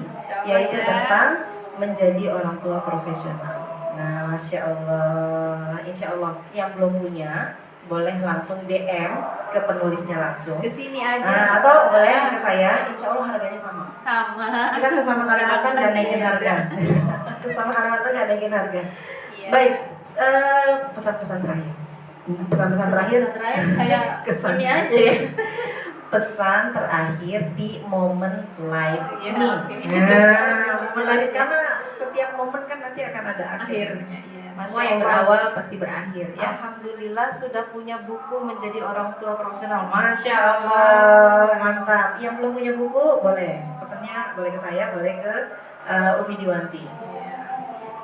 yaitu tentang menjadi orang tua profesional. Nah, Masya Allah, Insya Allah yang belum punya boleh langsung DM ke penulisnya langsung.
Ke sini aja.
Nah, atau boleh ke saya, Insya Allah harganya sama.
Sama.
Kita sesama Kalimantan gak naikin harga. Sesama Kalimantan gak naikin harga.
Iya.
Baik, pesan-pesan terakhir. Pesan-pesan terakhir
Kayak
kesan.
ini aja ya.
Pesan terakhir di momen live
Iya,
ini.
oke.
Nah, momen live, karena setiap momen kan nanti akan ada akhir.
Akhirnya ya.
Masya
Semua yang
Allah.
berawal pasti berakhir ya.
Alhamdulillah sudah punya buku menjadi orang tua profesional. Masya Allah, mantap. Yang belum punya buku boleh pesannya, boleh ke saya, boleh ke Umi Diwanti.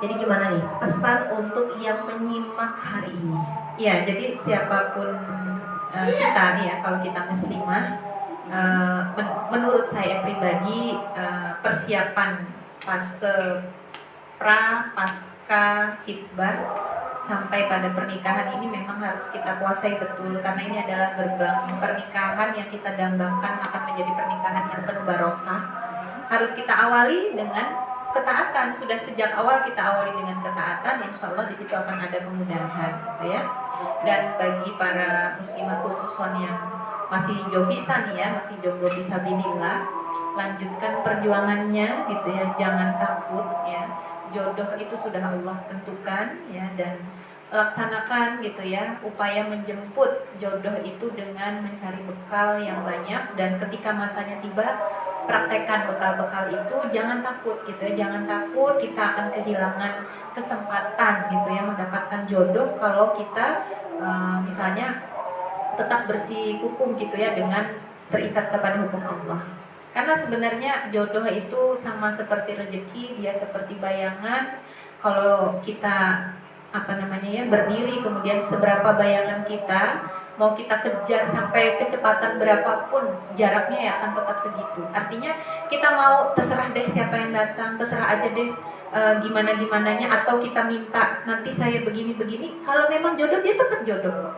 Jadi gimana nih pesan untuk yang menyimak hari ini?
Ya, jadi siapapun kita nih ya, kalau kita muslimah, menurut saya pribadi persiapan fase pra, pasca, khitbah sampai pada pernikahan ini memang harus kita kuasai betul, karena ini adalah gerbang pernikahan yang kita dambakan akan menjadi pernikahan yang penuh barokah. Harus kita awali dengan ketaatan. Sudah sejak awal kita awali dengan ketaatan, insya Allah di situ akan ada kemudahan, gitu ya. Dan bagi para muslimah khususon yang masih jovisa nih ya, masih jomblo fisabilillah, lanjutkan perjuangannya gitu ya, jangan takut ya. Jodoh itu sudah Allah tentukan ya, dan laksanakan gitu ya upaya menjemput jodoh itu dengan mencari bekal yang banyak, dan ketika masanya tiba praktekkan bekal-bekal itu. Jangan takut gitu ya, jangan takut kita akan kehilangan kesempatan gitu ya mendapatkan jodoh kalau kita misalnya tetap bersih hukum gitu ya, dengan terikat kepada hukum Allah. Karena sebenarnya jodoh itu sama seperti rezeki, dia seperti bayangan. Kalau kita berdiri, kemudian seberapa bayangan kita, mau kita kejar sampai kecepatan berapapun, jaraknya ya akan tetap segitu. Artinya kita mau terserah deh siapa yang datang, terserah aja deh gimana-gimananya, atau kita minta nanti saya begini-begini, kalau memang jodoh dia tetap jodoh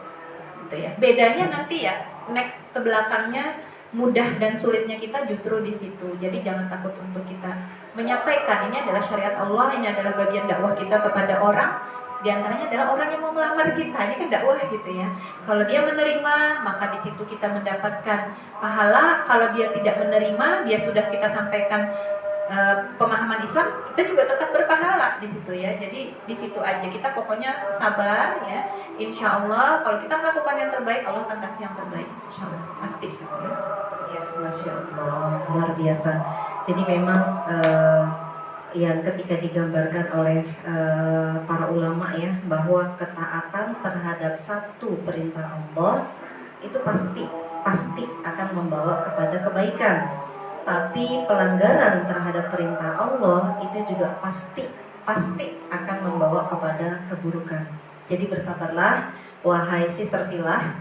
gitu ya. Bedanya nanti ya next ke belakangnya, mudah dan sulitnya kita justru di situ. Jadi jangan takut untuk kita menyampaikan, ini adalah syariat Allah, ini adalah bagian dakwah kita kepada orang. Di antaranya adalah orang yang mau melamar kita, ini kan dakwah gitu ya. Kalau dia menerima, maka di situ kita mendapatkan pahala. Kalau dia tidak menerima, dia sudah kita sampaikan pemahaman Islam, kita juga tetap berpahala di situ ya. Jadi di situ aja kita pokoknya sabar ya. Insya Allah kalau kita melakukan yang terbaik, Allah akan kasih yang terbaik. Insya Allah pasti.
Ya, Masya Allah, luar biasa. Jadi memang yang ketika digambarkan oleh para ulama ya, bahwa ketaatan terhadap satu perintah Allah itu pasti akan membawa kepada kebaikan. Tapi pelanggaran terhadap perintah Allah itu juga pasti akan membawa kepada keburukan. Jadi bersabarlah wahai sister Filah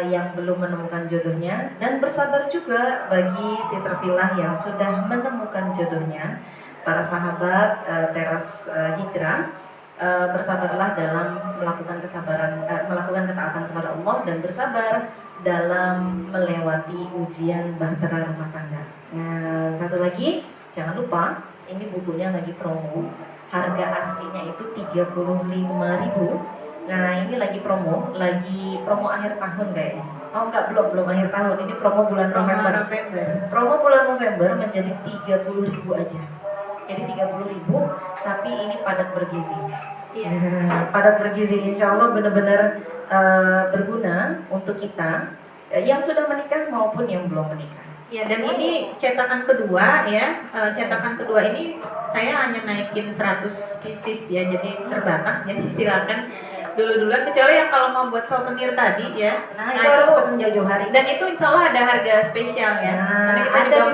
yang belum menemukan jodohnya, dan bersabar juga bagi sister Filah yang sudah menemukan jodohnya. Para sahabat teras hijrah, bersabarlah dalam melakukan melakukan ketaatan kepada Allah, dan bersabar dalam melewati ujian bahtera rumah tangga. Nah, satu lagi, jangan lupa ini bukunya lagi promo. Harga aslinya itu 35.000. Nah, ini lagi promo akhir tahun kayaknya. Oh enggak, belum akhir tahun. Ini promo bulan November. Promo bulan November menjadi 30.000 aja. Jadi 30.000, tapi ini padat bergizi.
Iya.
Padat bergizi, insya Allah benar-benar berguna untuk kita yang sudah menikah maupun yang belum menikah.
Ya, dan ini cetakan kedua ya. Cetakan kedua ini saya hanya naikin 100 pieces ya, jadi terbatas. Jadi silakan dulu-duluan, kecuali yang kalau mau buat souvenir tadi ya.
Nah, itu harus pesen jauh-jauh hari.
Dan itu insya Allah ada harga spesial ya.
Nah,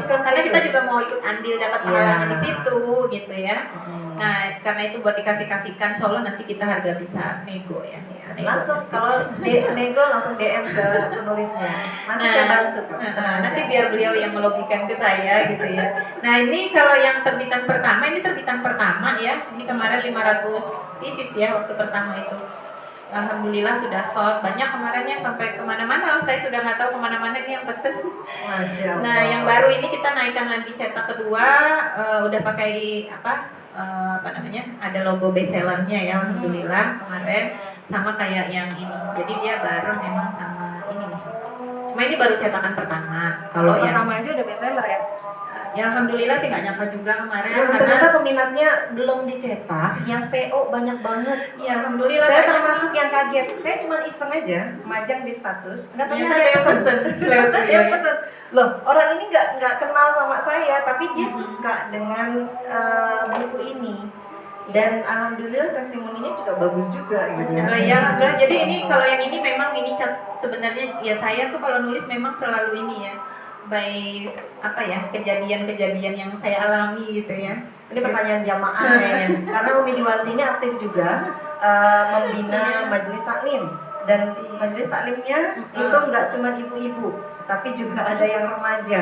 karena kita juga mau ikut andil dapat pahalanya di situ gitu ya. Nah, karena itu buat dikasihkan, insya Allah nanti kita harga bisa nego ya.
Langsung kalau nego langsung DM ke penulisnya. Nanti saya bantu kok.
Nanti biar beliau yang melogikan ke saya gitu ya. Nah, ini kalau yang terbitan pertama, ini terbitan pertama ya. Ini kemarin 500 pieces ya waktu pertama itu. Alhamdulillah sudah sold banyak kemarinnya sampai kemana-mana. Saya sudah nggak tahu kemana-mana ini yang pesen.
Masya Allah.
Nah, yang baru ini kita naikkan lagi cetak kedua, udah pakai apa namanya? Ada logo bestsellernya ya, alhamdulillah kemarin sama kayak yang ini. Jadi dia bareng memang sama ini nih. Cuma ini baru cetakan pertama. Kalau yang
pertama aja udah bestseller ya.
Ya alhamdulillah sih nggak nyangka juga kemarin
Ternyata
karena
peminatnya belum dicetak, yang PO banyak banget.
ya alhamdulillah
Saya
banyak.
termasuk yang kaget. Saya cuma iseng aja, majang di status. Nggak tahu
Ternyata
ada yang pesen.
Ternyata
Ada yang pesen. Loh, orang ini nggak kenal sama saya, tapi dia suka dengan buku ini. Dan alhamdulillah testimoninya juga bagus juga gitu.
Masya Allah, ya alhamdulillah. Jadi ini kalau yang ini memang ini sebenarnya ya saya tuh kalau nulis memang selalu ini ya by apa ya kejadian-kejadian yang saya alami gitu ya.
Ini pertanyaan jamaah ya. Karena Umi Diwanti ini aktif juga membina majelis taklim, dan majelis taklimnya itu nggak cuma ibu-ibu, tapi juga ada yang remaja.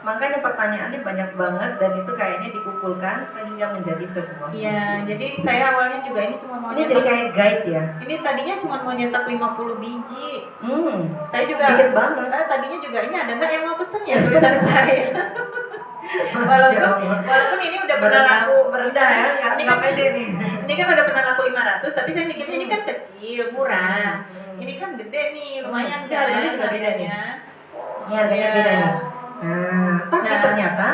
Makanya pertanyaannya banyak banget dan itu kayaknya dikumpulkan sehingga menjadi sebuah.
Iya, jadi saya awalnya juga ini cuma mau
Ini jadi kayak guide ya.
Ini tadinya cuma mau nyetak 50 biji. Saya juga
dikit banget.
Tadinya juga ini ada nggak yang mau pesen ya tulisan saya. walaupun ini udah pernah laku
berendah ya,
ini
nggak
kan
pede nih.
Ini kan udah pernah laku 500, tapi saya mikirnya ini kan kecil, murah. Ini kan gede nih, lumayan kan.
Harganya juga beda nih. Ini harganya
Ya.
beda nih. Tapi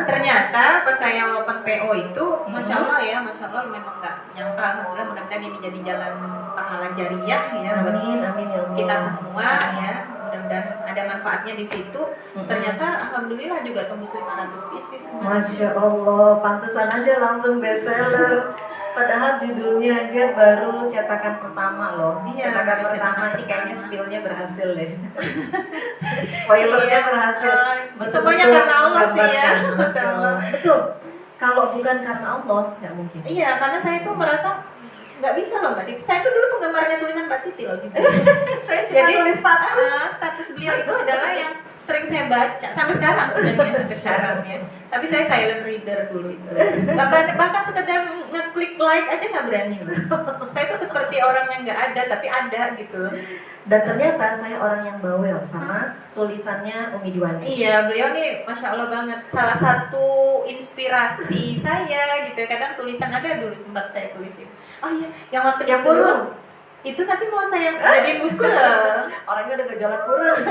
ternyata pas saya open PO itu, masya Allah ya, masya Allah memang nggak nyangka. Alhamdulillah mudah-mudahan ini jadi jalan pahala jariah ya.
Amin ya Allah.
Kita semua ya, mudah-mudahan ada manfaatnya di situ. Ternyata alhamdulillah juga tembus 500 pieces.
Masya Allah, pantesan aja langsung bestseller. Padahal judulnya aja baru cetakan pertama loh.
Iya,
Cetakan
baru
pertama
cetakan
ini kayaknya
pertama.
spillnya berhasil deh. Spoilernya berhasil.
Semuanya karena Allah sih ya.
Masya Allah. Betul. Kalau bukan karena Allah nggak mungkin.
Iya, karena saya tuh merasa nggak bisa loh Mbak Titi. Saya tuh dulu penggemarnya tulisan Mbak Titi loh gitu.
Saya cuma nulis status.
Status beliau itu adalah yang sering saya baca sampai sekarang sebenarnya sampai sekarang ya. Tapi saya silent reader dulu itu. Nggak berani, bahkan sekedar ngeklik like aja nggak berani loh. Saya tuh seperti orang yang nggak ada tapi ada gitu.
Dan ternyata saya orang yang bawel sama tulisannya Umi Diwanti.
Iya, beliau nih masya Allah banget. Salah satu inspirasi saya gitu. Kadang tulisan ada dulu sempat saya tulisin. Oh iya, yang waktu
Yang burung.
itu nanti mau saya jadi buku loh.
Orangnya udah gejolak burung.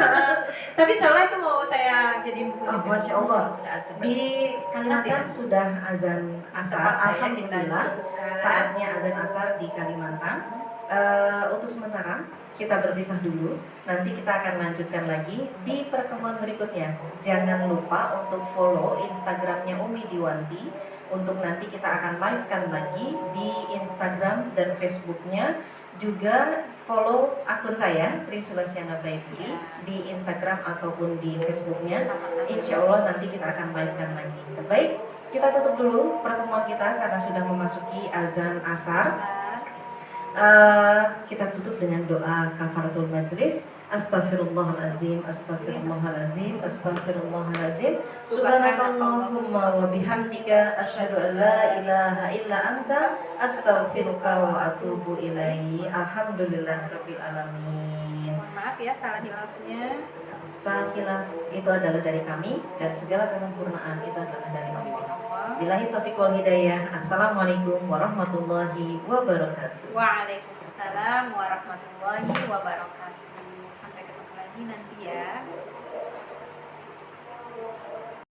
Tapi insya itu mau saya jadi buku.
Oh,
juga.
Masya Allah.
Sudah asal.
Di Kalimantan sudah azan asar. Alhamdulillah. Saatnya azan asar di Kalimantan. Untuk sementara kita berpisah dulu. Nanti kita akan lanjutkan lagi di pertemuan berikutnya. Jangan lupa untuk follow Instagramnya Umi Diwanti. Untuk nanti kita akan live-kan lagi di Instagram dan Facebooknya. Juga follow akun saya Trisulasiyana Baiti di Instagram ataupun di Facebooknya. Insya Allah nanti kita akan live-kan lagi. Baik, kita tutup dulu pertemuan kita karena sudah memasuki azan asar. Kita tutup dengan doa kafaratul majlis. Astaghfirullahalazim, astaghfirullahalazim, astaghfirullahalazim. Subhanakallahumma wa bihamdika asyhadu an la ilaha illa anta astaghfiruka wa atubu ilaihi. Alhamdulillahirabbil alamin.
Maaf ya salah hilafnya.
Salah khilaf itu adalah dari kami dan segala kesempurnaan itu adalah dari Allah. Billahi taufiq wal hidayah. Assalamualaikum warahmatullahi wabarakatuh.
Waalaikumsalam warahmatullahi wabarakatuh. Sampai ketemu lagi nanti ya.